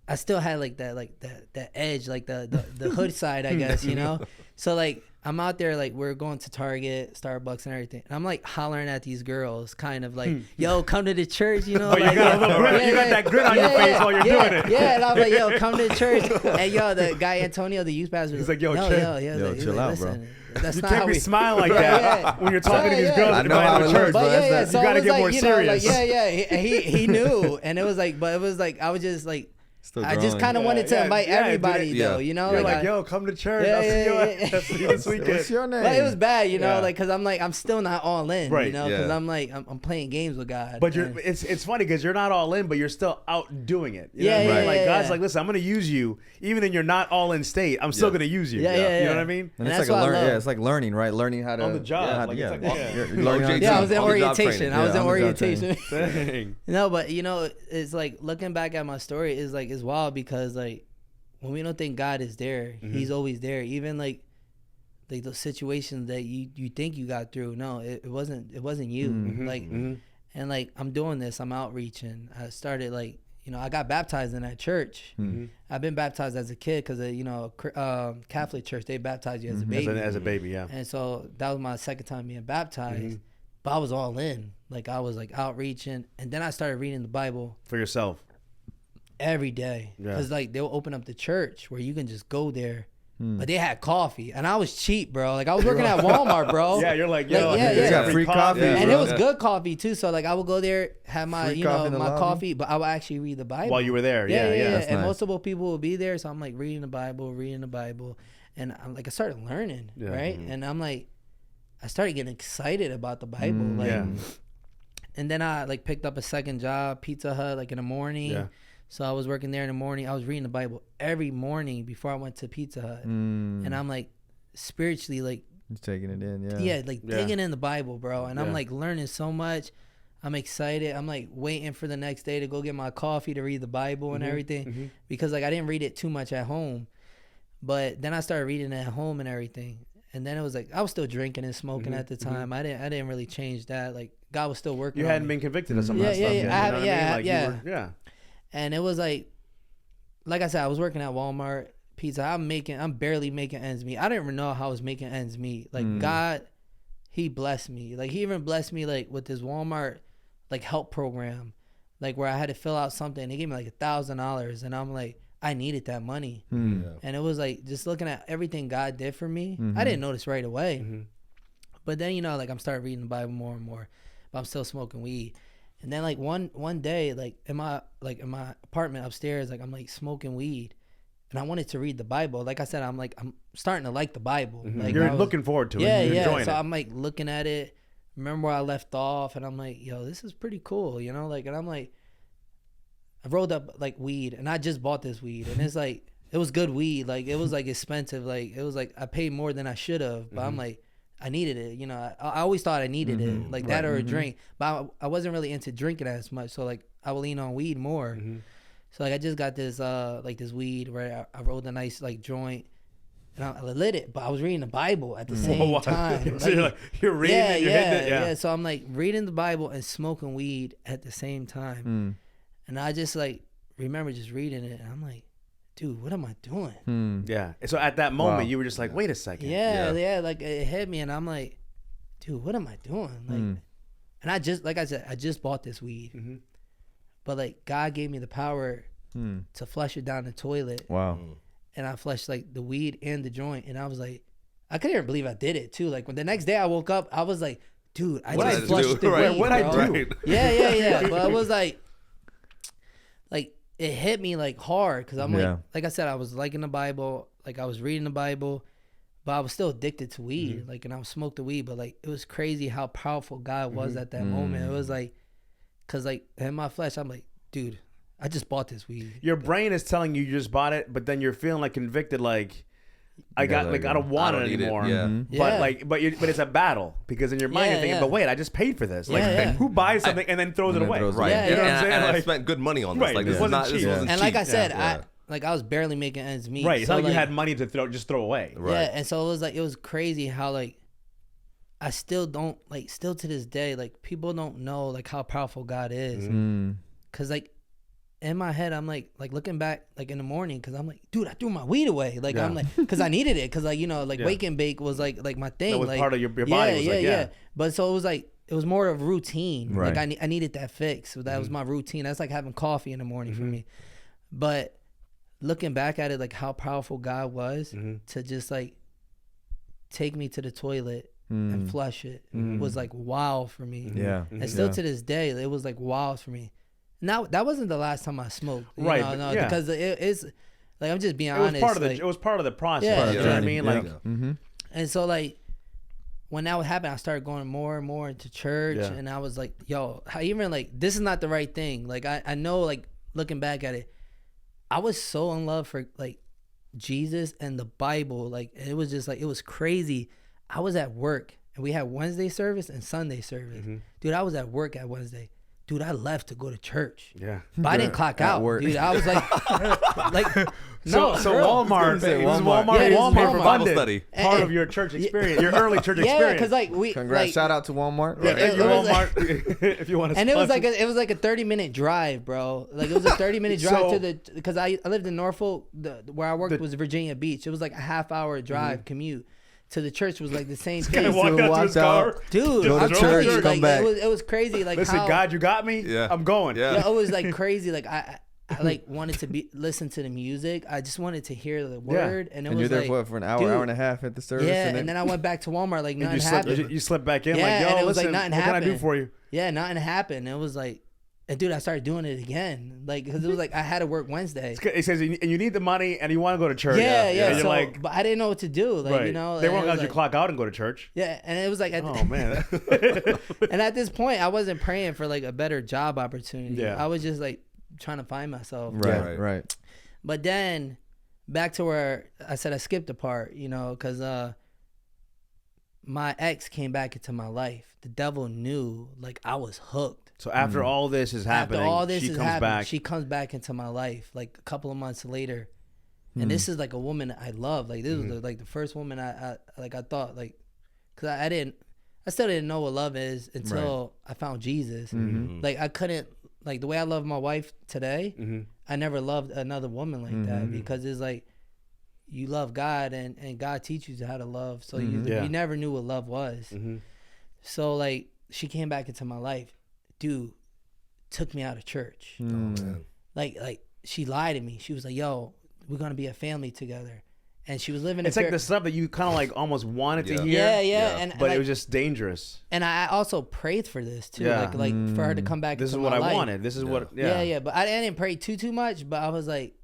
I still had like that edge, like the hood side, I guess, you know. So like I'm out there, like we're going to Target, Starbucks, and everything, and I'm like hollering at these girls, kind of like, "Yo, come to the church," you know. But like, you got a little grit. You got that grit on your face while you're doing it. Yeah, and I'm like, "Yo, come to the church." And yo, the guy Antonio, the youth pastor, he's like, "Yo, chill out, bro." That's you not can't how be we smiling like that when you're talking to these girls. I know how it looks, but bro. So you got to get like, more serious. He knew, and it was like, but it was like I was just like. I just kind of wanted to invite everybody, though, you know? You're like, yo, come to church. I'll see you this weekend. What's your name? But it was bad, you know, like, because I'm still not all in, right, you know, because I'm like, I'm playing games with God. But it's funny because you're not all in, but you're still out doing it. You know Yeah, what I mean? yeah, Like, yeah, God's yeah. like, listen, I'm going to use you, even in you're not all in state. I'm still going to use you. Yeah. You know what I mean? And that's it's like what I love. it's like learning, right? Learning how to On the job. You're learning how to Yeah, I was in on the job orientation. training. I was in on the job orientation. Dang. No, but, you know, it's like, looking back at my story is like, it's wild because, like, when we don't think God is there, He's always there. Even like those situations that you think you got through, no, it wasn't you. And like I'm doing this, I'm outreaching. I started like, you know, I got baptized in that church. I've been baptized as a kid because you know, Catholic church, they baptize you as a baby. As a baby, yeah. And so that was my second time being baptized. But I was all in. Like I was like outreaching, and then I started reading the Bible For yourself. every day, because like they'll open up the church where you can just go there, but they had coffee, and I was cheap, bro. Like I was working at Walmart, bro. Yeah, you're like, yo, you got free coffee, and bro. it was good coffee too. So like I would go there, have my Free coffee in the my lobby? coffee, but I would actually read the Bible while you were there. Yeah. And nice. multiple people would be there, so I'm like reading the Bible, and I'm like I started learning, right? And I'm like, I started getting excited about the Bible, and then I like picked up a second job, Pizza Hut, like in the morning. Yeah. So I was working there in the morning. I was reading the Bible every morning before I went to Pizza Hut. And I'm like spiritually like Just taking it in, digging in the Bible, bro. And I'm like learning so much. I'm excited. I'm like waiting for the next day to go get my coffee to read the Bible and everything, because like I didn't read it too much at home. But then I started reading it at home and everything. And then it was like I was still drinking and smoking at the time. I didn't really change that. Like God was still working. You on hadn't me. been convicted of some of that stuff. Yeah. And it was like I said, I was working at Walmart, Pizza. I'm barely making ends meet. I didn't even know how I was making ends meet. Like God, He blessed me. Like He even blessed me like with this Walmart like help program, like where I had to fill out something. They gave me like $1,000, and I'm like, I needed that money. And it was like just looking at everything God did for me. I didn't notice right away, but then you know like I'm starting reading the Bible more and more, but I'm still smoking weed. And then like one day, like in my apartment upstairs, like I'm like smoking weed, and I wanted to read the Bible. Like I said, I'm starting to like the Bible. Like You're looking forward to it. Yeah, You're enjoying so it. I'm like looking at it, remember where I left off, and I'm like, yo, this is pretty cool, you know? Like, and I'm like, I rolled up like weed, and I just bought this weed, and it's like it was good weed. Like it was like expensive. Like it was like I paid more than I should have, but I'm like, I needed it, you know. I always thought I needed it, like that or a drink. But I wasn't really into drinking as much, so like I would lean on weed more. So like I just got this like this weed where I rolled a nice like joint, and I lit it, but I was reading the Bible at the same time. So you're reading and you're hitting it. Yeah. So I'm like reading the Bible and smoking weed at the same time, and I just like remember just reading it, and I'm like, dude, what am I doing? Yeah. So at that moment, you were just like, wait a second. Yeah, like it hit me, and I'm like, dude, what am I doing? Like, And I just, like I said, I just bought this weed. Mm-hmm. But like God gave me the power to flush it down the toilet. Wow. And I flushed like the weed and the joint. And I was like, I couldn't even believe I did it too. Like when the next day I woke up, I was like, dude, I just flushed the weed. What'd I do? Right. Yeah. But it was like it hit me like hard because I'm like I said, I was liking the Bible, like I was reading the Bible, but I was still addicted to weed. Like, and I smoked the weed, but like it was crazy how powerful God was at that moment. It was like, cause like in my flesh, I'm like, dude, I just bought this weed. Your brain is telling you just bought it, but then you're feeling like convicted, like I don't want it anymore. But it's a battle because in your mind you're thinking, but wait, I just paid for this. Like who buys something and then throws it away? Right. Yeah, you know what I'm saying? And I spent good money on this. Right. Like This wasn't cheap. And like I said, I was barely making ends meet. Right. It's so not like like, you had money to throw away. Right. Yeah, and so it was crazy how like I still don't like still to this day like people don't know like how powerful God is, cause like in my head I'm like looking back like in the morning, cause I'm like, dude, I threw my weed away. Like I'm like, cause I needed it, cause like like wake and bake was like my thing. That was like part of your body. Yeah. But so it was more of routine. Right. Like I needed that fix. So that was my routine. That's like having coffee in the morning for me. But looking back at it, like how powerful God was to just like take me to the toilet and flush it was like wow for me. Yeah. And still to this day, it was like wow for me. Now that wasn't the last time I smoked. Right. Because it's like I'm just being honest. It was part of the process. You know what I mean? Like, and so like when that would happen, I started going more and more into church, and I was like, yo, how even like this is not the right thing. Like I know like looking back at it, I was so in love for like Jesus and the Bible. Like it was just like it was crazy. I was at work and we had Wednesday service and Sunday service. Dude, I was at work at Wednesday. Dude, I left to go to church. Yeah. But I didn't clock out. Work. Dude, I was like So Walmart paid for Bible study. part of your church experience, your early church experience. Yeah, because like we Congrats! like, Shout out to Walmart. Yeah, It your was Walmart, if you want to. and it was like a 30-minute drive, bro. Like it was a 30-minute drive to the because I lived in Norfolk. Where I worked was Virginia Beach. It was like a half-hour drive commute. To the church was like the same thing. Gonna walk out to his car. Dude, Go to I'm telling church, you, come like back. it was crazy. Like Listen, how, God, you got me. Yeah. I'm going. it was like crazy. Like I like wanted to listen to the music. I just wanted to hear the word, and it And was you're there like, for an hour, dude, hour and a half at the service. Yeah, and then I went back to Walmart. Like nothing You happened. slipped back in. Yeah, Like, and yo, it was like listen, nothing what can I do happened. for you? Yeah, nothing happened. It was like, and dude, I started doing it again. Like, because it was like I had to work Wednesday. It says and you need the money and you want to go to church. Yeah. And you're So, like, but I didn't know what to do. Like, right. you know, They and won't it was let you like- clock out and go to church. Yeah, and it was like, Oh man. and at this point, I wasn't praying for like a better job opportunity. Yeah. I was just like trying to find myself. right. But then back to where I said I skipped a part, you know, because my ex came back into my life. The devil knew, like, I was hooked. So after all this is happening, After all this she is comes happening, back. she comes back into my life, like a couple of months later. And this is like a woman I love. Like this was like the first woman I thought, like, because I still didn't know what love is until I found Jesus. Like I couldn't, like the way I love my wife today, I never loved another woman like that, because it's like you love God and God teaches you how to love. So you never knew what love was. So like she came back into my life, dude, took me out of church. Like she lied to me. She was like, yo, we're going to be a family together. And she was living in It's like the stuff that you kind of like almost wanted to hear. Yeah. But like, it was just dangerous. and I also prayed for this too. Yeah. Like for her to come back This is into what my I life. wanted. This is what, Yeah. But I didn't pray too much, but I was like,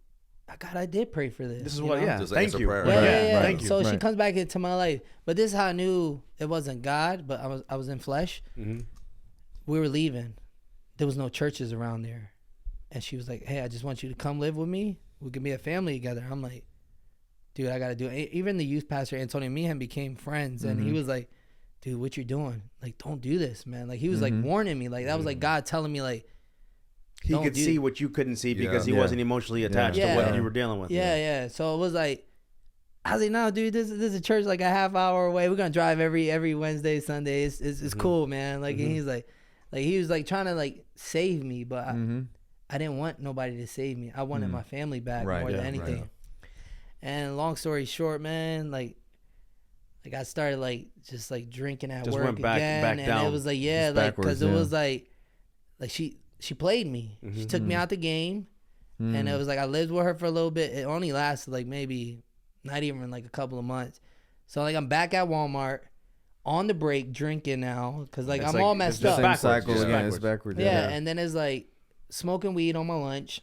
God, I did pray for this. This is you what, know? yeah. Just Thank answer you. prayer. Yeah. Thank you. So she comes back into my life. But this is how I knew it wasn't God, but I was in flesh. We were leaving. There was no churches around there. And she was like, hey, I just want you to come live with me. We can be a family together. I'm like, dude, I got to do it. Even the youth pastor, Antonio, me and him became friends. And he was like, dude, what you doing? Like, don't do this, man. Like, he was like warning me. Like, that was like God telling me, like, He could see what you couldn't see because he wasn't emotionally attached to what you were dealing with. Yeah. So it was like, I was like, no, dude, this is a church like a half hour away. We're gonna drive every Wednesday, Sunday. It's cool, man. Like, and he's like he was like trying to like save me, but I didn't want nobody to save me. I wanted my family back more than anything. And long story short, man, like like I started like just like drinking at Just work went back again, and down. it was like like because it was like she played me. She took me out the game, and it was like I lived with her for a little bit. It only lasted like maybe not even like a couple of months. So like I'm back at Walmart on the break drinking now because like I'm all messed up. Same cycle again. It's backwards. Yeah, and then it's like smoking weed on my lunch.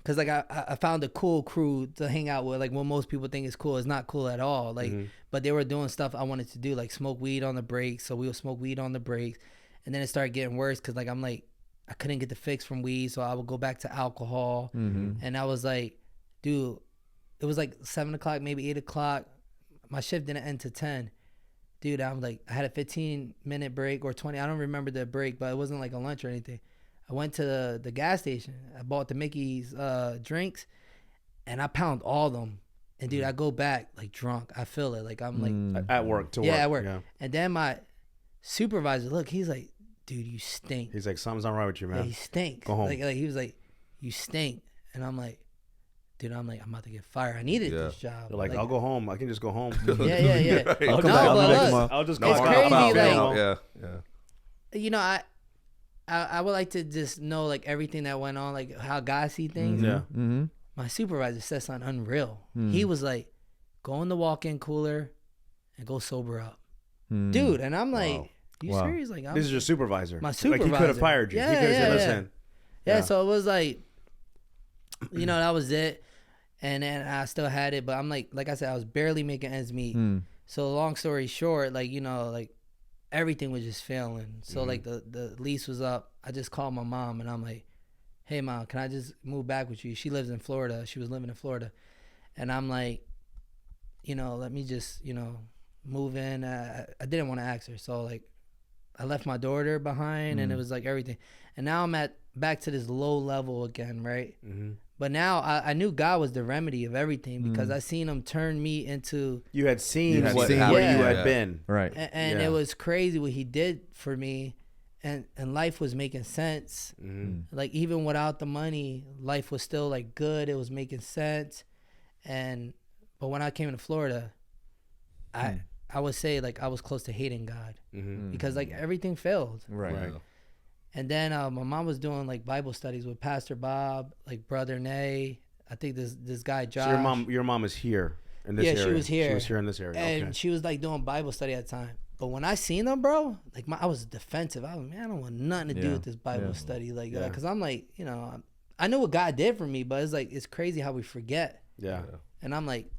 Cause like I found a cool crew to hang out with, like what most people think is cool is not cool at all. Like, but they were doing stuff I wanted to do, like smoke weed on the breaks. So we would smoke weed on the breaks, and then it started getting worse. Cause like I'm like I couldn't get the fix from weed, so I would go back to alcohol. And I was like, dude, it was like 7 o'clock, maybe 8 o'clock. My shift didn't end to 10. Dude, I'm like I had a 15-minute break or 20. I don't remember the break, but it wasn't like a lunch or anything. I went to the gas station. I bought the Mickey's drinks, and I pound all of them. And dude, I go back like drunk. I feel it. Like I'm like at work to work. Yeah, at work. Yeah. And then my supervisor, look, he's like, dude, you stink. He's like, something's not right with you, man. Yeah, you stink. Go home. Like he was like, you stink. And I'm like, dude, I'm about to get fired. I needed this job. You're like, I'll go home. I can just go home. Yeah. I'll come back. I'll just go. It's crazy. Like, yeah. You know, I would like to just know like everything that went on, like how God see things. Yeah. My supervisor said something unreal. He was like, go in the walk-in cooler and go sober up. Dude, and I'm like, you serious? Like, this is your supervisor. My supervisor. Like, he could have fired you. Yeah, he could have said, listen. Yeah, so it was like, you know, that was it. And then I still had it, but I'm like I said, I was barely making ends meet. So long story short, like, you know, like everything was just failing. So like the lease was up. I just called my mom and I'm like, hey mom, can I just move back with you? She lives in Florida. She was living in Florida. And I'm like, you know, let me just, you know, move in. I didn't want to ask her. So like I left my daughter behind and it was like everything. And now I'm back to this low level again, right? But now I knew God was the remedy of everything because I seen him turn me into... You had seen where you had been. Right. And it was crazy what he did for me. And life was making sense. Like even without the money, life was still like good. It was making sense. But when I came to Florida, I would say like I was close to hating God because like everything failed. Right. And then my mom was doing like Bible studies with Pastor Bob, like Brother Nay. I think this guy Josh. So your mom is here in this area. Yeah, she was here. She was here in this area. And she was like doing Bible study at the time. But when I seen them, bro, like I was defensive. I was, man, I don't want nothing to do with this Bible study, like, because I'm like, you know, I knew what God did for me, but it's like it's crazy how we forget. Yeah. And I'm like,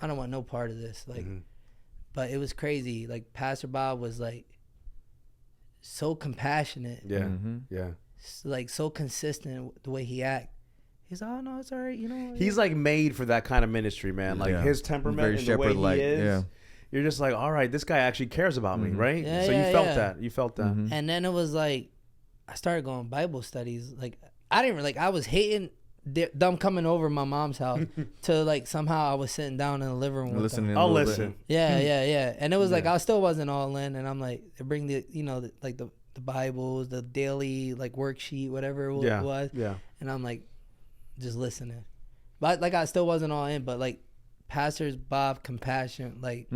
I don't want no part of this, like. But it was crazy. Like Pastor Bob was like so compassionate. Yeah. Yeah. Like so consistent the way he act. He's like, oh no, it's all right, you know. He's like made for that kind of ministry, man. Like his temperament and the way he is. Yeah. You're just like, all right, this guy actually cares about me, right? Yeah, so you felt that. You felt that. And then it was like, I started going Bible studies. Like I didn't like I was hating them coming over my mom's house to like somehow I was sitting down in the living room with them. I'll listen. Yeah. And it was like I still wasn't all in, and I'm like, they bring the, you know, like the Bibles, the daily like worksheet, whatever it was. Yeah. And I'm like, just listening. But like I still wasn't all in, but like Pastor Bob compassion like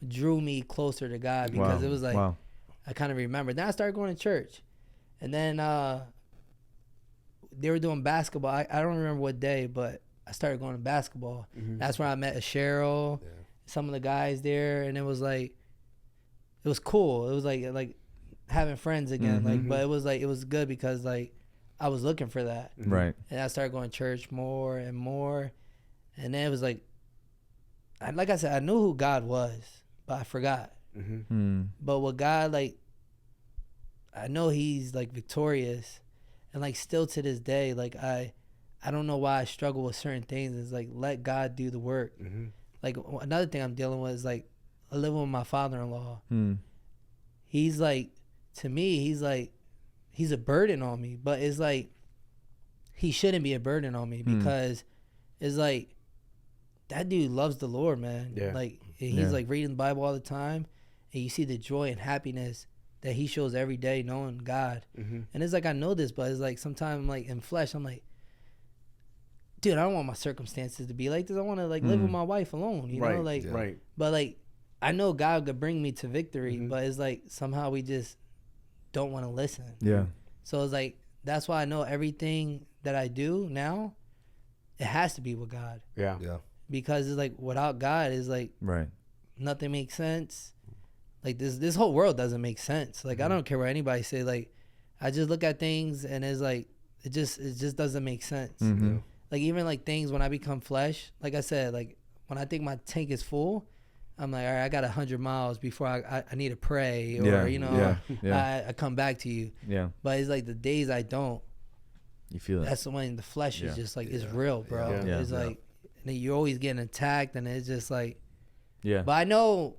drew me closer to God because it was like I kind of remember. Then I started going to church, and then they were doing basketball. I don't remember what day, but I started going to basketball. That's where I met Cheryl, some of the guys there, and it was like, it was cool. It was like having friends again. Like, but it was like, it was good because like I was looking for that. Right. And I started going to church more and more, and then it was like, like I said, I knew who God was, but I forgot. But what God, like, I know He's like victorious. And like still to this day, like I don't know why I struggle with certain things. It's like let God do the work. Like another thing I'm dealing with is like I live with my father-in-law. He's like, to me, he's a burden on me. But it's like he shouldn't be a burden on me because it's like that dude loves the Lord, man. Yeah. Like he's like reading the Bible all the time, and you see the joy and happiness that he shows every day knowing God. And it's like, I know this, but it's like sometimes like in flesh, I'm like, dude, I don't want my circumstances to be like this. I want to like live with my wife alone, you know? Like, but like I know God could bring me to victory, but it's like somehow we just don't want to listen. Yeah. So it's like, that's why I know everything that I do now, it has to be with God. Yeah. Because it's like, without God, it's like, Right. nothing makes sense. Like this whole world doesn't make sense. Like I don't care what anybody say. Like I just look at things and it's like it just doesn't make sense. Mm-hmm. Like even like things when I become flesh, like I said, like when I think my tank is full, I'm like, all right, I got 100 miles before I need to pray or I come back to you. Yeah. But it's like the days I don't, You feel it. that's when the flesh is just like it's real, bro. Yeah. It's like you're always getting attacked and it's just like. Yeah. But I know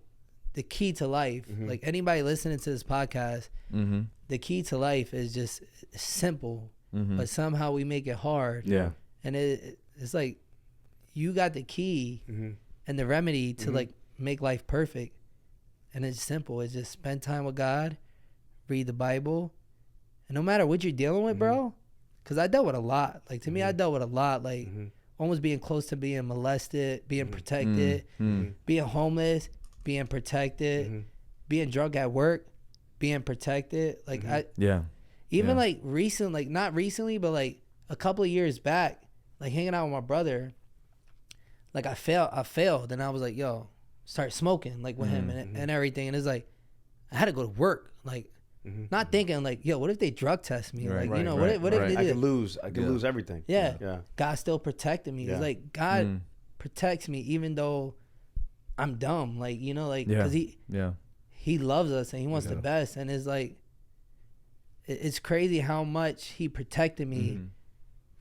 the key to life, like anybody listening to this podcast, the key to life is just simple, but somehow we make it hard. Yeah. And it's like you got the key and the remedy to like make life perfect. And it's simple. It's just spend time with God, read the Bible. And no matter what you're dealing with, bro, because I dealt with a lot. Like to me, I dealt with a lot. Like almost being close to being molested, being protected, being homeless, being protected, being drunk at work, being protected. Like like recent, like not recently, but like a couple of years back, like hanging out with my brother, like I failed and I was like, yo, start smoking like with him and everything. And it's like, I had to go to work. Like not thinking like, yo, what if they drug test me? Like, you know, what if they I could lose everything. Yeah. God still protected me. It's like God protects me even though I'm dumb. Like, you know, like, cause he loves us and he wants the best. And it's like, it's crazy how much he protected me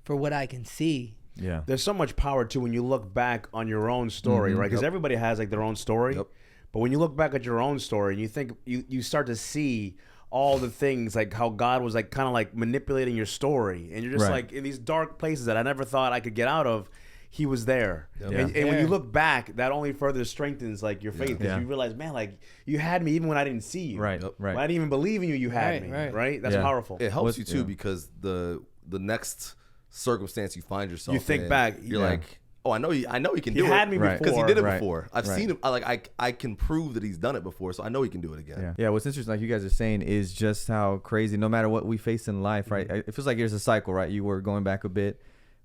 for what I can see. Yeah. There's so much power too when you look back on your own story, right? Because everybody has like their own story. But when you look back at your own story and you think you start to see all the things like how God was like kind of like manipulating your story, and you're just like in these dark places that I never thought I could get out of. He was there, and when you look back, that only further strengthens like your faith because you realize, man, like you had me even when I didn't see you. Right. When I didn't even believe in you. You had me. Right. That's powerful. It helps you too because the next circumstance you find yourself, you think in, back, you're like, oh, I know he can do it. He had me before because he did it before. I've seen him. I can prove that he's done it before, so I know he can do it again. Yeah. What's interesting, like you guys are saying, is just how crazy. No matter what we face in life, right? It feels like there's a cycle, right? You were going back a bit.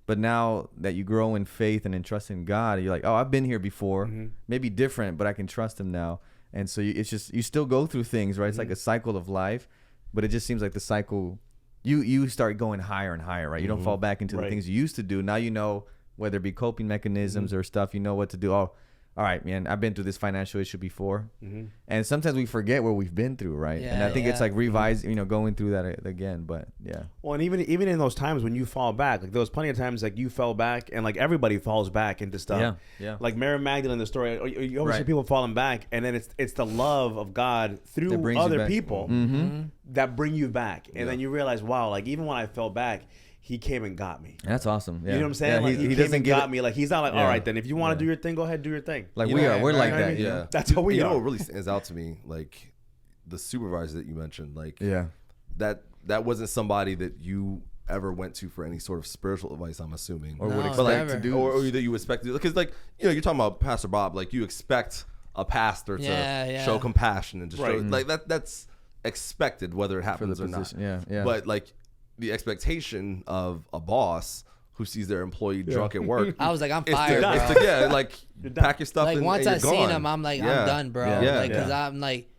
But now that you grow in faith and in trust in God, you're like, oh, I've been here before, maybe different, but I can trust him now. And so it's just, you still go through things, right? It's like a cycle of life, but it just seems like the cycle, you start going higher and higher, right? You don't fall back into the things you used to do. Now you know, whether it be coping mechanisms or stuff, you know what to do. Oh, all right, man, I've been through this financial issue before. And sometimes we forget what we've been through, right? And I think it's like revising, going through that again. But Well, and even in those times when you fall back, like there was plenty of times like you fell back and like everybody falls back into stuff. Yeah. Like Mary Magdalene, the story, you always see people falling back, and then it's the love of God through other people that bring you back. And then you realize, wow, like even when I fell back, he came and got me. That's awesome. Yeah. You know what I'm saying? Yeah, like he came and got me. Like he's not like, all right, then if you want to do your thing, go ahead, do your thing. Like we're like that. Yeah. That's how we are. You know what really stands out to me? Like the supervisor that you mentioned, like that wasn't somebody that you ever went to for any sort of spiritual advice, I'm assuming. Or would expect to do. Or that you expect to do. Because like, you're talking about Pastor Bob, like you expect a pastor to show compassion and to show like that's expected whether it happens or not. Yeah. But like the expectation of a boss who sees their employee drunk at work. I was like, I'm fired, bro. Like pack your stuff. Like and, once and I you're seen gone. him, I'm like, I'm done, bro. Like, cause I'm like,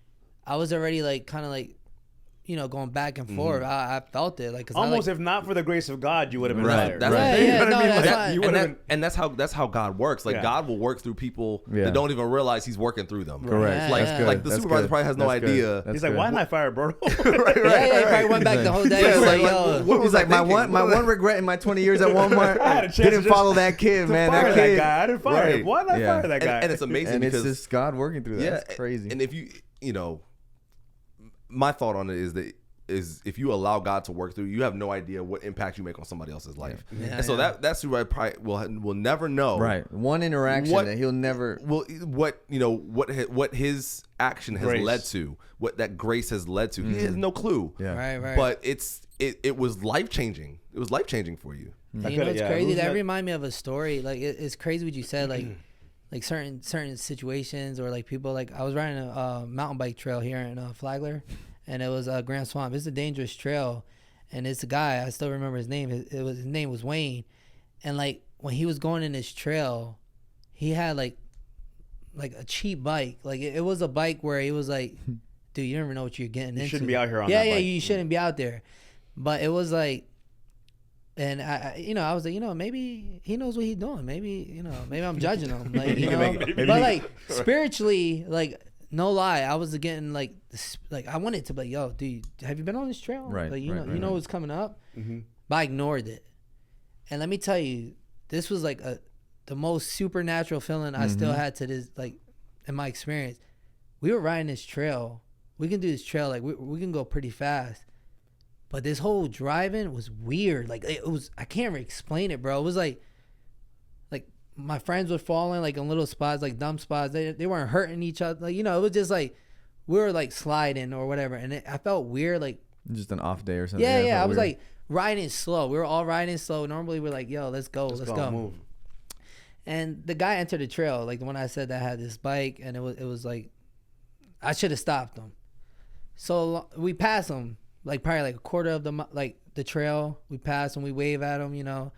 I was already like, kind of like, going back and forth. I felt it, like, cause almost if not for the grace of God, you would have been right. fired. That's how God works. Like God will work through people that don't even realize He's working through them. Correct. Like the supervisor probably has no idea. He's like, why didn't I fire Breto? He probably went back the whole day. He's like, my one regret in my 20 years at Walmart didn't follow that kid, man. That guy, I didn't fire him. Why did I fire that guy? And it's amazing because it's just God working through that. Yeah, it's crazy. And if my thought on it is if you allow God to work through you, have no idea what impact you make on somebody else's life. And so that's who I probably will never know. Right. One interaction that he'll never what his action has led to, what that grace has led to. He has no clue. Yeah. Right. But it was life changing. It was life changing for you. It's crazy. That reminded me of a story. Like it's crazy what you said. Like like certain situations, or like people, like I was riding a mountain bike trail here in Flagler, and it was Grand Swamp. It's a dangerous trail, and it's a guy, I still remember his name. His name was Wayne, and like when he was going in this trail, he had like a cheap bike. Like it was a bike where he was like, dude, you never know what you're getting into. You shouldn't be out here on that bike. Yeah, you shouldn't be out there. But it was like, and I was like, maybe he knows what he's doing. Maybe I'm judging him. Like, but like spiritually, like no lie, I was getting like I wanted to be like, yo, dude, have you been on this trail? Right. Like, you know what's coming up. Mm-hmm. But I ignored it. And let me tell you, this was like the most supernatural feeling I still had to this, like in my experience. We were riding this trail. We can do this trail, like we can go pretty fast. But this whole driving was weird. Like it was, I can't really explain it, bro. It was like my friends were falling like in little spots, like dumb spots. They weren't hurting each other. Like, it was just like we were like sliding or whatever. And I felt weird, like just an off day or something. Yeah. I was like riding slow. We were all riding slow. Normally we're like, yo, let's go. Move. And the guy entered the trail, like the one I said that had this bike, and it was like I should have stopped him. So we passed him. Like probably like a quarter of the trail, we passed and we wave at them,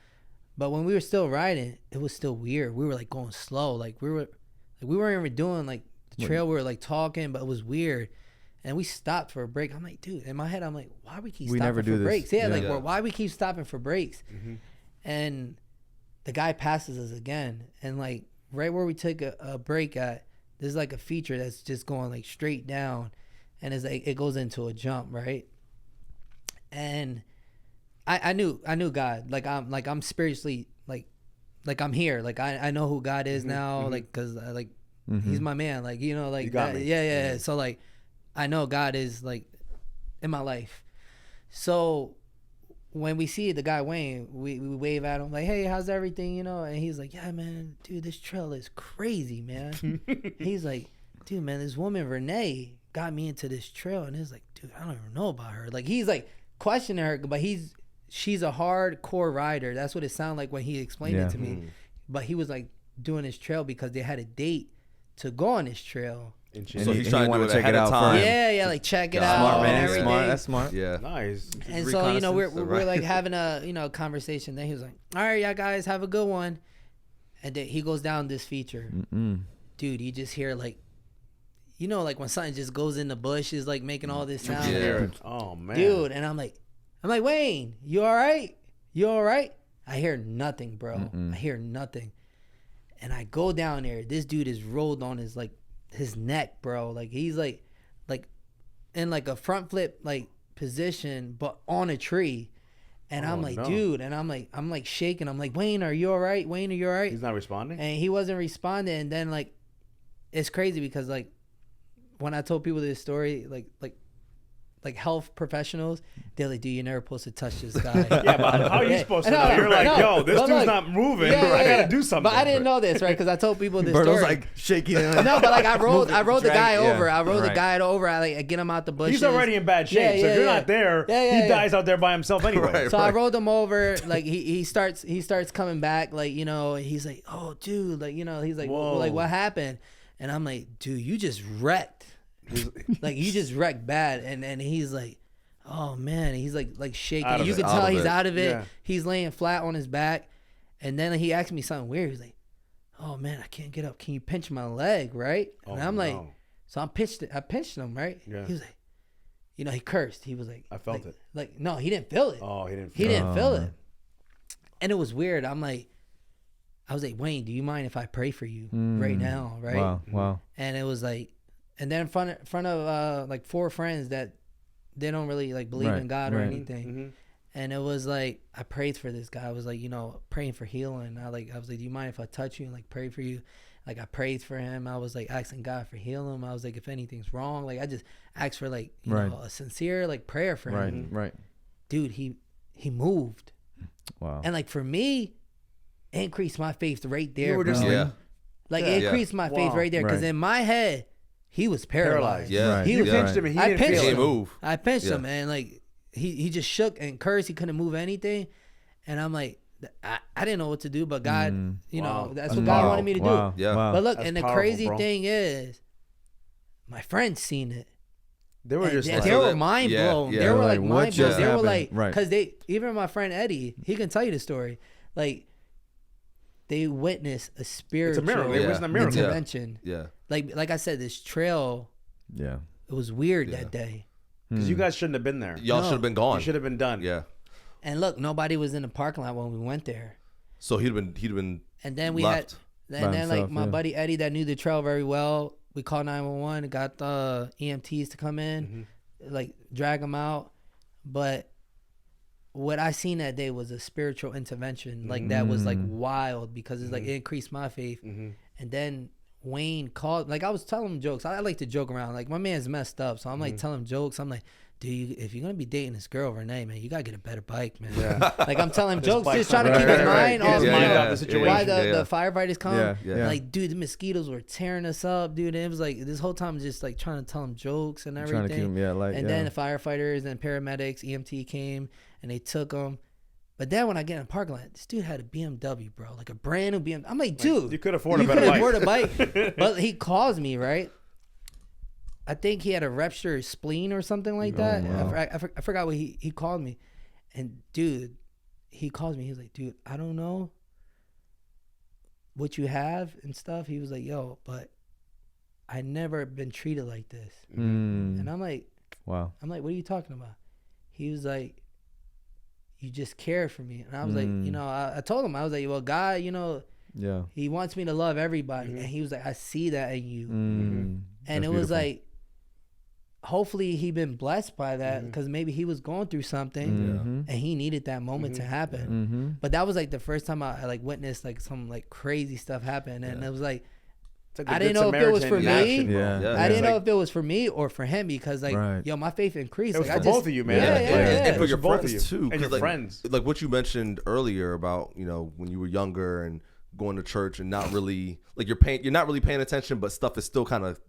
But when we were still riding, it was still weird. We were like going slow, like we weren't even doing like the trail. We were like talking, but it was weird. And we stopped for a break. I'm like, dude, in my head, I'm like, why we keep stopping for breaks? Yeah, why we keep stopping for breaks? Mm-hmm. And the guy passes us again, and like right where we took a break at, there's like a feature that's just going like straight down, and it's like it goes into a jump, right? And I knew God. Like I'm spiritually like I'm here. Like I know who God is now. Like because he's my man. Like like you got that. me. Yeah. So like I know God is like in my life. So when we see the guy Wayne, we wave at him like, hey, how's everything? And he's like, yeah, man, dude, this trail is crazy, man. He's like, dude, man, this woman Renee got me into this trail, and it's like, dude, I don't even know about her. Like he's like questioning her, but she's a hardcore rider. That's what it sounded like when he explained it to me. But he was like doing this trail because they had a date to go on this trail. So he's trying to do it ahead of time. Yeah, like check it out. Smart, man. And everything. Smart. That's smart. Yeah. Nice. And so we're like having a conversation. Then he was like, all right, y'all guys have a good one. And then he goes down this feature. Dude, you just hear like, like when something just goes in the bush, is like making all this sound. Yeah. Oh man. Dude, and I'm like, Wayne, you all right? You all right? I hear nothing, bro. I hear nothing. And I go down there. This dude is rolled on his neck, bro. Like he's like in like a front flip like position, but on a tree. And I'm like, dude, and I'm like shaking. I'm like, Wayne, are you all right? Wayne, are you all right? He's not responding? And he wasn't responding. And then like it's crazy because like when I told people this story, like health professionals, they're like, dude, you're never supposed to touch this guy. Yeah, but how are you supposed to know? You're like, yo, this dude's not moving. I gotta do something. But I didn't know this, right? Because I told people this Berto's story. like shaking. No, but like I rode the guy over. I rode the guy over. I get him out the bushes. He's already in bad shape. So if you're not there, he dies out there by himself anyway. So I rode him over. Like he starts coming back. Like he's like, oh dude, like he's like, like what happened? And I'm like, dude, you just wrecked. Like you just wrecked bad. And he's like, oh man, he's like shaking. You can tell he's out of it. Yeah. He's laying flat on his back. And then he asked me something weird. He's like, oh man, I can't get up. Can you pinch my leg, right? And I'm like, so I pinched him, right? Yeah. He was like, he cursed. He was like, I felt it. Like, no, he didn't feel it. Oh, he didn't feel it. And it was weird. I was like, Wayne, do you mind if I pray for you right now, right? Wow. And it was like, and then in front of like 4 friends that they don't really like believe in God or anything. Mm-hmm. And it was like, I prayed for this guy. I was like, praying for healing. I was like, do you mind if I touch you and like pray for you? Like I prayed for him. I was like asking God for healing. I was like, if anything's wrong, like I just asked for like, you know, a sincere like prayer for him. Right. Dude, he moved. Wow. And like for me, it increased my faith right there, bro. Like it increased my faith right there. Cause in my head, he was paralyzed. Yeah. Right. He pinched him and he didn't feel it. Move. I pinched him and like he just shook and cursed. He couldn't move anything. And I'm like, I didn't know what to do, but God, you know, that's what Wow. God wanted me to do. Yeah. Wow. But look, That's and the powerful, crazy bro. thing is, my friends seen it. They were just like, They were mind yeah, blown. yeah. They were like What mind blown. just They were happened? like, Right. because even my friend Eddie, he can tell you the story. Like, they witnessed a spiritual miracle. They witnessed a miracle. intervention. Yeah. Like I said, this trail, Yeah. it was weird that day. because you guys shouldn't have been there. Y'all should have been gone. You should have been done. Yeah. And look, nobody was in the parking lot when we went there. So he'd have been And then we left. had, and then like himself, my yeah. buddy Eddie that knew the trail very well, we called 911 and got the EMTs to come in, like drag them out. But what I seen that day was a spiritual intervention, like that was like wild because it's like it increased my faith. And then Wayne called, like I was telling him jokes. I like to joke around. Like my man's messed up, so I'm like telling him jokes. I'm like, dude, if you're gonna be dating this girl Renee, man, you gotta get a better bike, man. Yeah. Like I'm telling him jokes, just trying to keep his mind Get off his mind you know, off the situation. why the firefighters come. Yeah. Like, dude, the mosquitoes were tearing us up, dude. And it was like this whole time just like trying to tell him jokes and everything. Trying to keep him, And then the firefighters and paramedics, EMT came and they took him. But then when I get in the parking lot, this dude had a BMW, bro, like a brand new BMW. I'm like, dude, You could afford a you better could bike. afford a bike. But he calls me, right? I think he had a ruptured spleen or something like that. wow. I forgot what he called me. And dude, he calls me. He was like, dude, I don't know what you have and stuff. He was like, yo, but I never been treated like this. And I'm like, wow. what are you talking about? He was like, you just care for me. And I was like, you know, I told him, I was like, well, God, you know, Yeah. he wants me to love everybody. And he was like, I see that in you. And That's it was beautiful. like, hopefully he been blessed by that because maybe he was going through something and he needed that moment to happen. But that was like the first time I like witnessed like some like crazy stuff happen. And it was like, It's like I the didn't Good know if it was for Samaritan me. in action, bro. Yeah. I didn't know like- if it was for me or for him because like, Right. yo, my faith increased. It was like, for I just, both of you, man. Yeah, Like, yeah, yeah. And for It's your for both friends of you. too, And 'cause, your like, friends. like what you mentioned earlier about, you know, when you were younger and going to church and not really like you're not really paying attention, but stuff is still kind of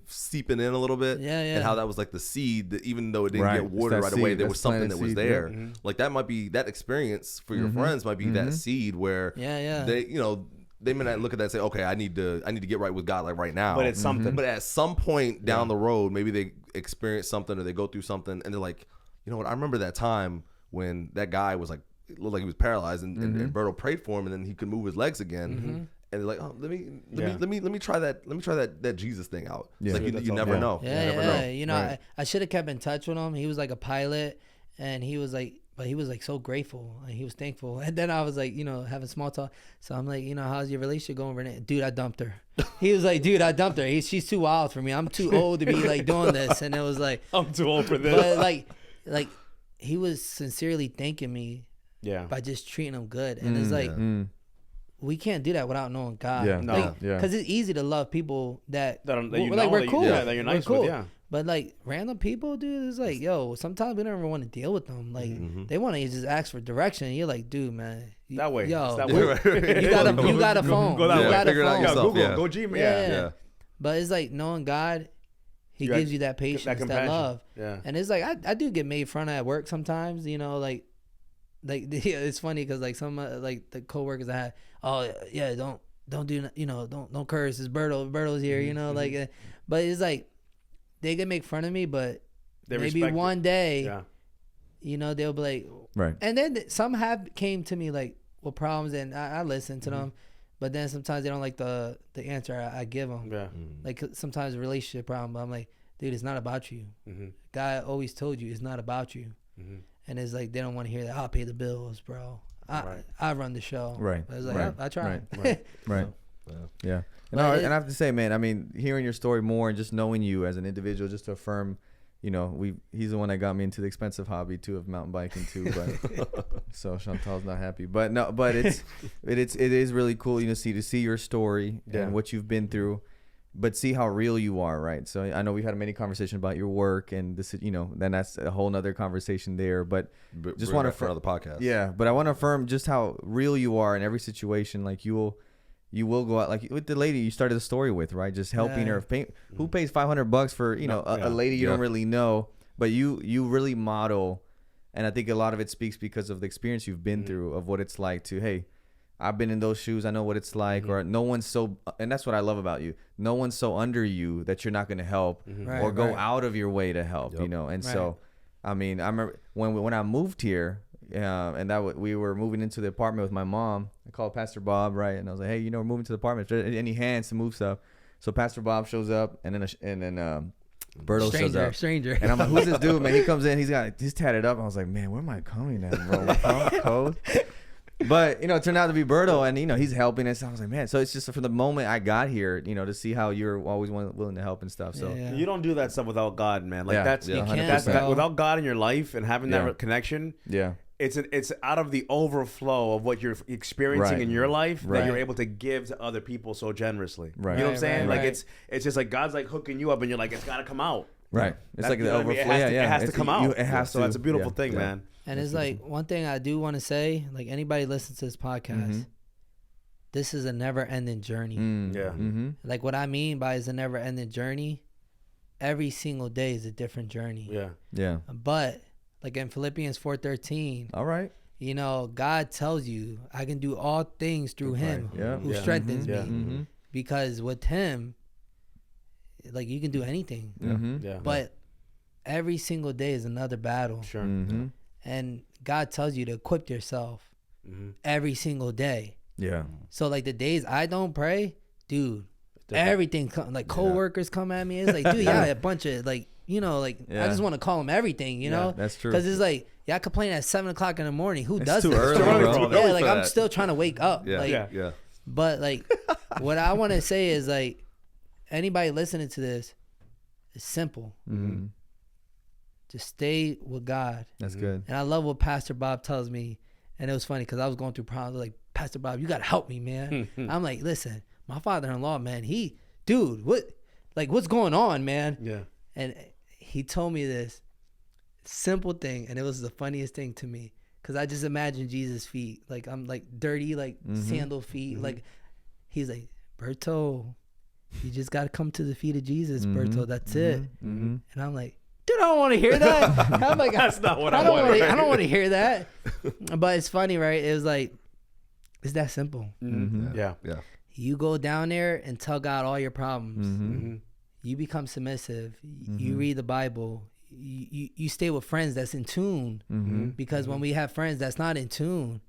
seeping in a little bit. Yeah, yeah. And how that was like the seed that even though it didn't Right. get It's watered that right away, seed. there That's was something that planted was seed, there. yeah. Like that might be that experience for your friends might be that seed where Yeah. they, you know, they may not look at that and say, okay, I need to get right with God like right now. But it's something. But at some point down the road, maybe they experience something or they go through something and they're like, you know what? I remember that time when that guy was like, it looked like he was paralyzed and Berto prayed for him and then he could move his legs again. And they're like, oh, let me try that Jesus thing out. Yeah. Like That's you all. never Yeah. know. Yeah, You never yeah. know. You know, Right. I should have kept in touch with him. He was like a pilot, and he was like, but he was like so grateful and he was thankful. And then I was like, you know, having small talk. So I'm like, you know, how's your relationship going, Renee? Dude, I dumped her. He was like, dude, I dumped her. She's too wild for me. I'm too old to be like doing this. And it was like, I'm too old for this. but like he was sincerely thanking me Yeah. by just treating him good. And it's like, we can't do that without knowing God. Yeah. No. Like, Yeah. because it's easy to love people that That you like know, we're that you- cool. yeah, that you're nice We're cool. with, yeah. But like random people, dude, it's like, yo, sometimes we don't even want to deal with them. Like they want to just ask for direction. And you're like, dude, man, That way. yo, It's that dude, way. you got a phone. Go that you way. got a Figure it out phone. Yeah, yourself. Google. Yeah. Go Gmail. Yeah. Yeah. But it's like knowing God, He You got- gives you that patience, that, compassion. love. Yeah. And it's like I do get made fun of at work sometimes. You know, like it's funny because like some like the coworkers I had, oh yeah, don't do don't curse. It's Berto's here. You know, like, but it's like they can make fun of me, but They maybe respect one day, Yeah. you know, they'll be like, Right. and then some have came to me like with problems, and I listen to them, but then sometimes they don't like the answer I give them. Yeah. Like sometimes a relationship problem, but I'm like, dude, it's not about you. God always told you it's not about you, and it's like they don't want to hear that. I'll pay the bills, bro. I run the show. Right. But it's like Right. I try. Right. Yeah. And, But and I have to say, man, I mean, hearing your story more and just knowing you as an individual, just to affirm, you know, he's the one that got me into the expensive hobby too of mountain biking too. But so Chantal's not happy. But no, but it is really cool, you know, to see your story and what you've been through, but see how real you are, right? So I know we had many conversations about your work and this, you know, then that's a whole nother conversation there. But just want to for another podcast. Yeah, but I want to affirm just how real you are in every situation. Like you will go out, like with the lady you started the story with, right? Just helping her. Who pays $500 for, you know, a lady you don't really know, but you really model And I think a lot of it speaks because of the experience you've been through, of what it's like to, hey, I've been in those shoes. I know what it's like. Or no one's so, and that's what I love about you. No one's so under you that you're not going to help or go out of your way to help, you know? And so, I mean, I remember when I moved here, and we were moving into the apartment with my mom. I called Pastor Bob, right? And I was like, hey, you know, we're moving to the apartment. If there's any hands to move stuff. So Pastor Bob shows up, and then Berto shows up. Stranger. And I'm like, who's this dude, man? He comes in, he's tatted up. I was like, man, where am I coming at, bro? Cold. But, you know, it turned out to be Berto, and, you know, he's helping us. I was like, man, so it's just from the moment I got here, you know, to see how you're always willing to help and stuff. So you don't do that stuff without God, man. Like that's without God in your life and having that connection. Yeah. It's out of the overflow of what you're experiencing in your life that you're able to give to other people so generously. Right. You know what I'm saying? Like it's just like God's like hooking you up, and you're like, it's got to come out. Right. It's like the overflow. It has to come out. It has to. So that's a beautiful thing, man. And it's like one thing I do want to say, like anybody listens to this podcast, this is a never-ending journey. Like what I mean by is a never-ending journey. Every single day is a different journey. Yeah. But like in Philippians 4:13, all right, you know, God tells you, I can do all things through Him who strengthens me. Because with Him, like you can do anything. But every single day is another battle. Sure. And God tells you to equip yourself every single day. Yeah. So like the days I don't pray, dude, everything like coworkers come at me. It's like, dude, a bunch of like, you know, like I just want to call them everything, you know? That's true. Because it's like, I complain at 7:00 in the morning. Who does too that? early, bro. Yeah, like I'm still trying to wake up. But like, what I want to say is like, anybody listening to this, it's simple. Just stay with God. That's good. And I love what Pastor Bob tells me. And it was funny because I was going through problems. Like, Pastor Bob, you got to help me, man. I'm like, listen, my father-in-law, man, what's going on, man? Yeah. And he told me this simple thing, and it was the funniest thing to me because I just imagined Jesus' feet. Like, I'm like dirty, like sandal feet. Like, he's like, Berto, you just got to come to the feet of Jesus, Berto. That's it. And I'm like, dude, I don't want to hear that. I'm like, that's not what I want. I don't want to hear that. But it's funny, right? It was like, it's that simple. Yeah. You go down there and tell God all your problems. You become submissive. You read the Bible. You stay with friends that's in tune. Because when we have friends that's not in tune,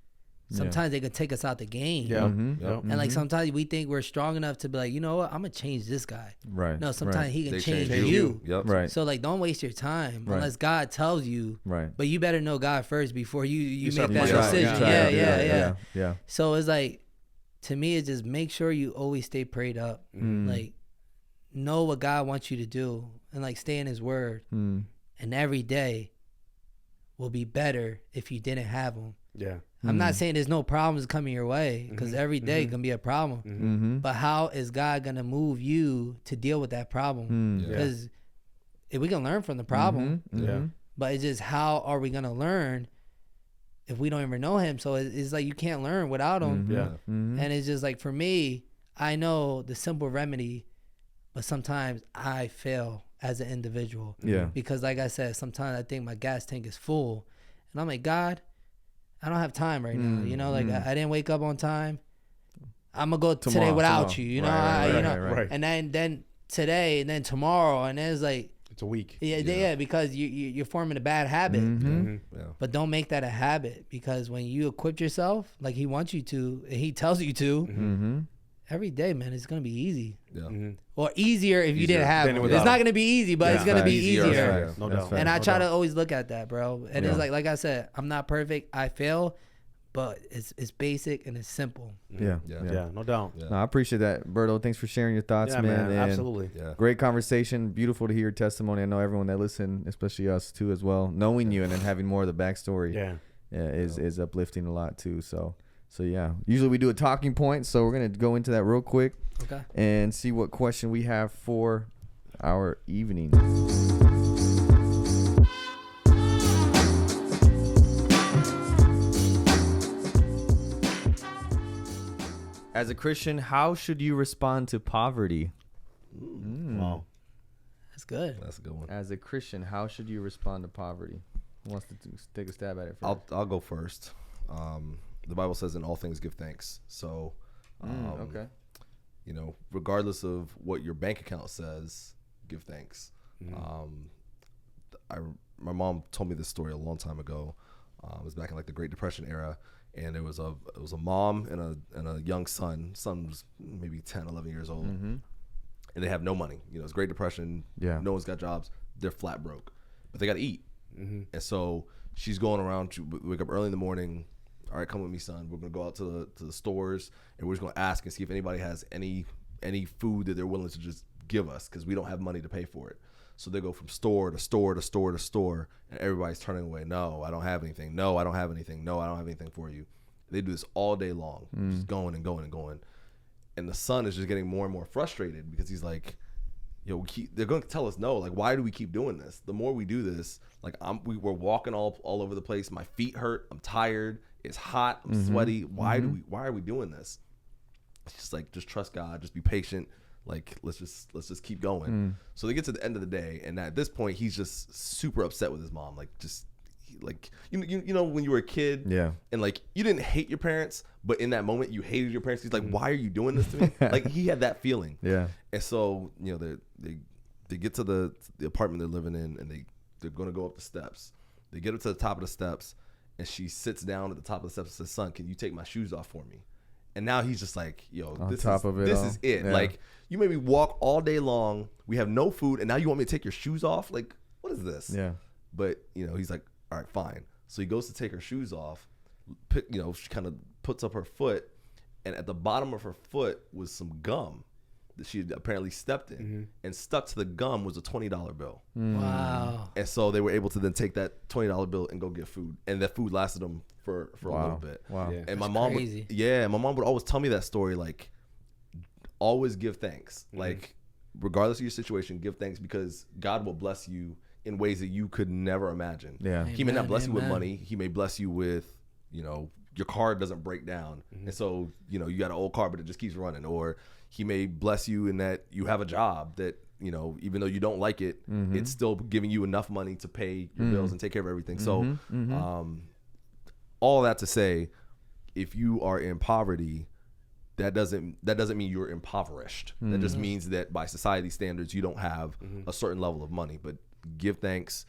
sometimes they can take us out the game. And like sometimes we think we're strong enough to be like, you know what, I'm gonna change this guy. Right. No, sometimes he can change you. Right. So like, don't waste your time unless God tells you. Right. But you better know God first before you make that decision. Yeah. So it's like, to me, it's just make sure you always stay prayed up. Like, know what God wants you to do, and like stay in His Word. And every day will be better if you didn't have Him. Yeah. I'm not saying there's no problems coming your way, because every day can be a problem. But how is God going to move you to deal with that problem? Because if we can learn from the problem, but it's just how are we going to learn if we don't even know Him? So it's like you can't learn without Him. And it's just like, for me, I know the simple remedy, but sometimes I fail as an individual. Because like I said, sometimes I think my gas tank is full. And I'm like, God, I don't have time right now. You know, like I didn't wake up on time. I'm gonna go today without you. You know, right. And then today, and then tomorrow, and then it's like it's a week. Yeah, because you're forming a bad habit. But don't make that a habit, because when you equip yourself like He wants you to, and He tells you to, every day, man, it's gonna be easy. Or easier if you didn't have it. It's not gonna be easy, but it's gonna be easier. No doubt. And I try to always look at that, bro. And it's like I said, I'm not perfect. I fail, but it's basic and it's simple. Yeah, no doubt. No, I appreciate that, Berto. Thanks for sharing your thoughts, man. Absolutely. Great conversation. Beautiful to hear your testimony. I know everyone that listened, especially us too, as well. Knowing you and then having more of the backstory, is uplifting a lot too. So yeah, usually we do a talking point, so we're gonna go into that real quick, and see what question we have for our evening. As a Christian, how should you respond to poverty? Wow, that's good. That's a good one. As a Christian, how should you respond to poverty? wants to take a stab at it first? I'll go first. The Bible says, "In all things, give thanks." So, okay. You know, regardless of what your bank account says, give thanks. My mom told me this story a long time ago. It was back in like the Great Depression era, and it was a mom and a young son. Son was maybe 10, 11 years old, and they have no money. You know, it's Great Depression. Yeah. No one's got jobs. They're flat broke, but they got to eat. And so she's going around. She wake up early in the morning. All right, come with me, son. We're gonna go out to the stores, and we're just gonna ask and see if anybody has any food that they're willing to just give us, because we don't have money to pay for it. So they go from store to store to store to store, and everybody's turning away. No, I don't have anything. No, I don't have anything. No, I don't have anything for you. They do this all day long, just going and going and going. And the son is just getting more and more frustrated, because he's like, yo, they're going to tell us no. Like, why do we keep doing this? The more we do this, like we're walking all over the place. My feet hurt. I'm tired. It's hot. I'm sweaty. Why are we doing this? It's just like, just trust God. Just be patient. Like, let's just keep going. So they get to the end of the day, and at this point, he's just super upset with his mom. Like, just like you know when you were a kid, and like you didn't hate your parents, but in that moment you hated your parents. He's like, why are you doing this to me? Like, he had that feeling. Yeah. And so, you know, they get to the apartment they're living in, and they're gonna go up the steps. They get up to the top of the steps, and she sits down at the top of the steps and says, "Son, can you take my shoes off for me?" And now he's just like, yo, this is it. Yeah. Like, you made me walk all day long. We have no food, and now you want me to take your shoes off? Like, what is this? Yeah. But, you know, he's like, all right, fine. So he goes to take her shoes off. You know, she kind of puts up her foot, and at the bottom of her foot was some gum that she had apparently stepped in, and stuck to the gum was a $20 bill. Wow. And so they were able to then take that $20 bill and go get food, and that food lasted them for a little bit. Wow. Yeah. And my mom would always tell me that story, like, always give thanks. Like, regardless of your situation, give thanks, because God will bless you in ways that you could never imagine. Yeah. Amen, he may not bless you with money. He may bless you with, you know, your car doesn't break down. And so, you know, you got an old car, but it just keeps running. Or he may bless you in that you have a job that, you know, even though you don't like it, it's still giving you enough money to pay your bills and take care of everything. So, all that to say, if you are in poverty, that doesn't mean you're impoverished. That just means that by society standards, you don't have a certain level of money. But give thanks,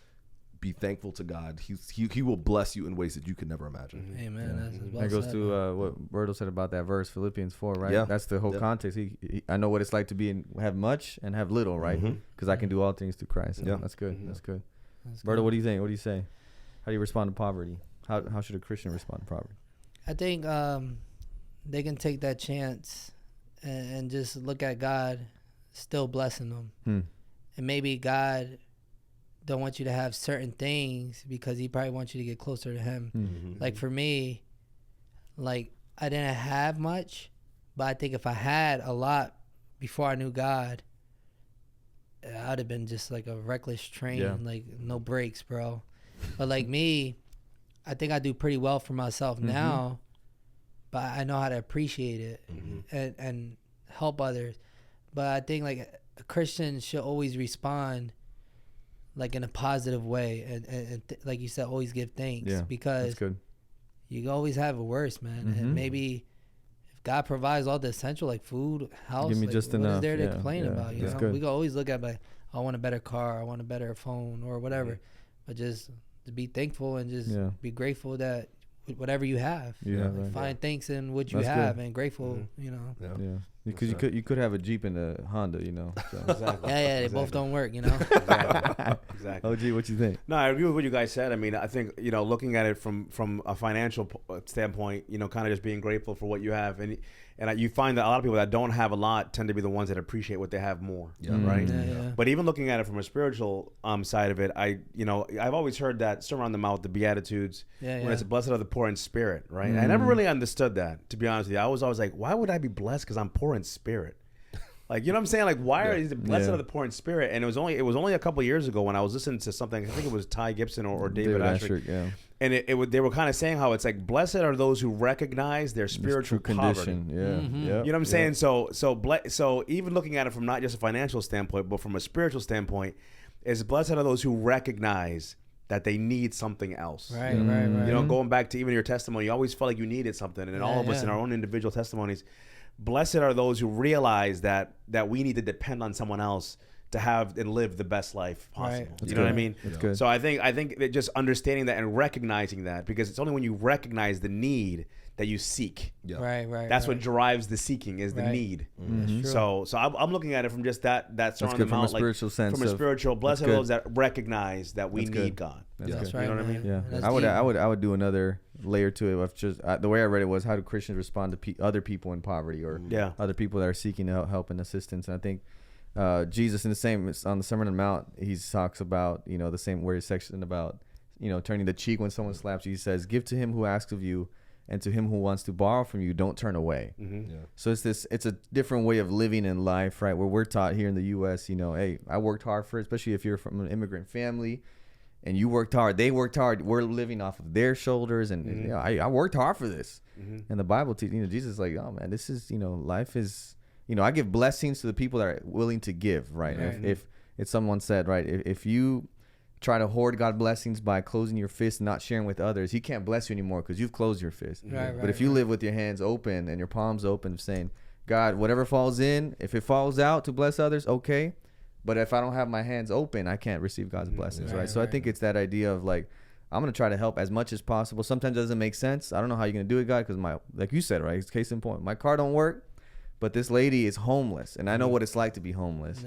be thankful to God. He will bless you in ways that you could never imagine. Amen. That goes to what Breto said about that verse, Philippians 4, right? Yeah. That's the whole context. I know what it's like to have much and have little, right? Because I can do all things through Christ. Yeah, that's good. That's good. Breto, what do you think? What do you say? How do you respond to poverty? How should a Christian respond to poverty? I think they can take that chance and just look at God still blessing them. And maybe God don't want you to have certain things because he probably wants you to get closer to him. Like for me, like I didn't have much, but I think if I had a lot before I knew God, I'd have been just like a reckless train, like no brakes, bro. But like me, I think I do pretty well for myself now, but I know how to appreciate it and help others. But I think like a Christian should always respond like in a positive way, and like you said, always give thanks, because you always have it worse, man. And maybe if God provides all the essential, like food, house, give me like, just what enough. Is there to complain about? You know, good. We can always look at like, I want a better car, I want a better phone, or whatever, but just to be thankful and just be grateful that whatever you have, find thanks in what you have and grateful, you know. Because you could have a Jeep and a Honda, you know. So. Exactly. They both don't work, you know. Exactly. OG, what you think? No, I agree with what you guys said. I mean, I think, you know, looking at it from a financial standpoint, you know, kind of just being grateful for what you have, and you find that a lot of people that don't have a lot tend to be the ones that appreciate what they have more, right? But even looking at it from a spiritual side of it, I've always heard that Sermon on the Mount, the Beatitudes, when it's blessed are the poor in spirit, right? I never really understood that, to be honest with you. I was always like, why would I be blessed because I'm poor in spirit? Like, you know what I'm saying? Like, why are these blessed are the poor in spirit? And it was only a couple of years ago when I was listening to something. I think it was Ty Gibson or David Asher. And they were kind of saying how it's like, blessed are those who recognize their spiritual poverty. You know what I'm saying? So even looking at it from not just a financial standpoint, but from a spiritual standpoint, is blessed are those who recognize that they need something else. Right. You know, going back to even your testimony, you always felt like you needed something. And all of us in our own individual testimonies, blessed are those who realize that we need to depend on someone else to have and live the best life possible. Right. You know what I mean? That's good. So I think that just understanding that and recognizing that, because it's only when you recognize the need that you seek. Yeah. Right. That's what drives the seeking, is the need. So I'm looking at it from just that Sermon on the Mount, from a spiritual sense. From a spiritual, blessed are those that recognize that we need God. That's right. You know what I mean? Yeah, That's I would do another layer to it. Of just the way I read it was, how do Christians respond to other people in poverty, or other people that are seeking help and assistance? And I think Jesus, on the Sermon on the Mount, he talks about, the same word section about, turning the cheek when someone slaps you. He says, "Give to him who asks of you, and to him who wants to borrow from you, don't turn away." So it's a different way of living in life, right? Where we're taught here in the U.S., hey, I worked hard for it, especially if you're from an immigrant family. And you worked hard, they worked hard. We're living off of their shoulders, and I worked hard for this. And the Bible teaches, Jesus is like, oh man, this is, life is, I give blessings to the people that are willing to give, right? If someone said, right, if you try to hoard God's blessings by closing your fist and not sharing with others, He can't bless you anymore because you've closed your fist. But if you live with your hands open and your palms open, saying, God, whatever falls in, if it falls out to bless others, okay. But if I don't have my hands open, I can't receive God's blessings, right? So I think it's that idea of like, I'm going to try to help as much as possible. Sometimes it doesn't make sense. I don't know how you're going to do it, God, because like you said, right? It's case in point. My car don't work, but this lady is homeless, and I know what it's like to be homeless.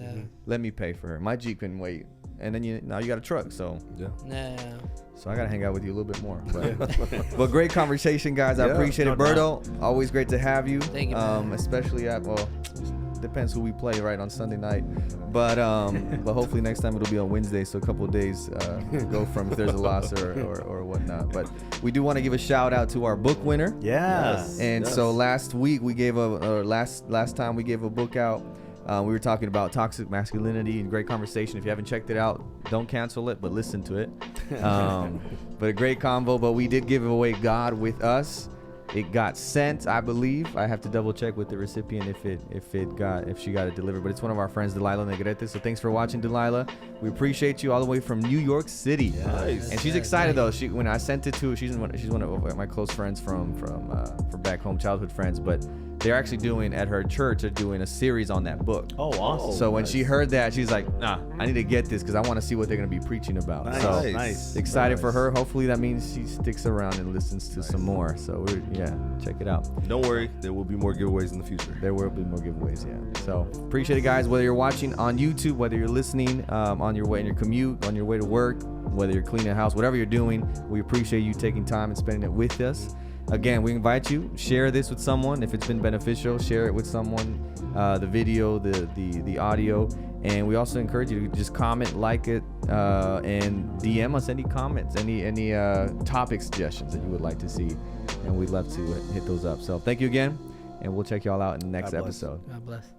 Let me pay for her. My Jeep can wait. And then now you got a truck, so so I got to hang out with you a little bit more. But great conversation, guys. I appreciate it. Berto, always great to have you. Thank you, man. Especially depends who we play right on Sunday night, but hopefully next time it'll be on Wednesday, so a couple of days go from if there's a loss or whatnot. But we do want to give a shout out to our book winner. So last week we gave last time we gave a book out. We were talking about toxic masculinity, and great conversation. If you haven't checked it out, don't cancel it, but listen to it. But a great convo. But we did give away God With Us. It got sent, I believe. I have to double check with the recipient if she got it delivered. But it's one of our friends, Delilah Negrete. So thanks for watching, Delilah. We appreciate you all the way from New York City. Nice. And she's excited though. When I sent it to her, she's one of my close friends from back home, childhood friends. But they're actually doing at her church. They're doing a series on that book. Oh, awesome! So when she heard that, she's like, "Nah, I need to get this because I want to see what they're gonna be preaching about." Nice. Excited for her. Hopefully that means she sticks around and listens to some more. So check it out. Don't worry, there will be more giveaways in the future. There will be more giveaways. Yeah. So appreciate it, guys. Whether you're watching on YouTube, whether you're listening on your way in your commute, on your way to work, whether you're cleaning a house, whatever you're doing, we appreciate you taking time and spending it with us. Again, we invite you, share this with someone. If it's been beneficial, share it with someone, the video, the audio. And we also encourage you to just comment, like it, and DM us any comments, any topic suggestions that you would like to see. And we'd love to hit those up. So thank you again, and we'll check y'all out in the next episode. God bless.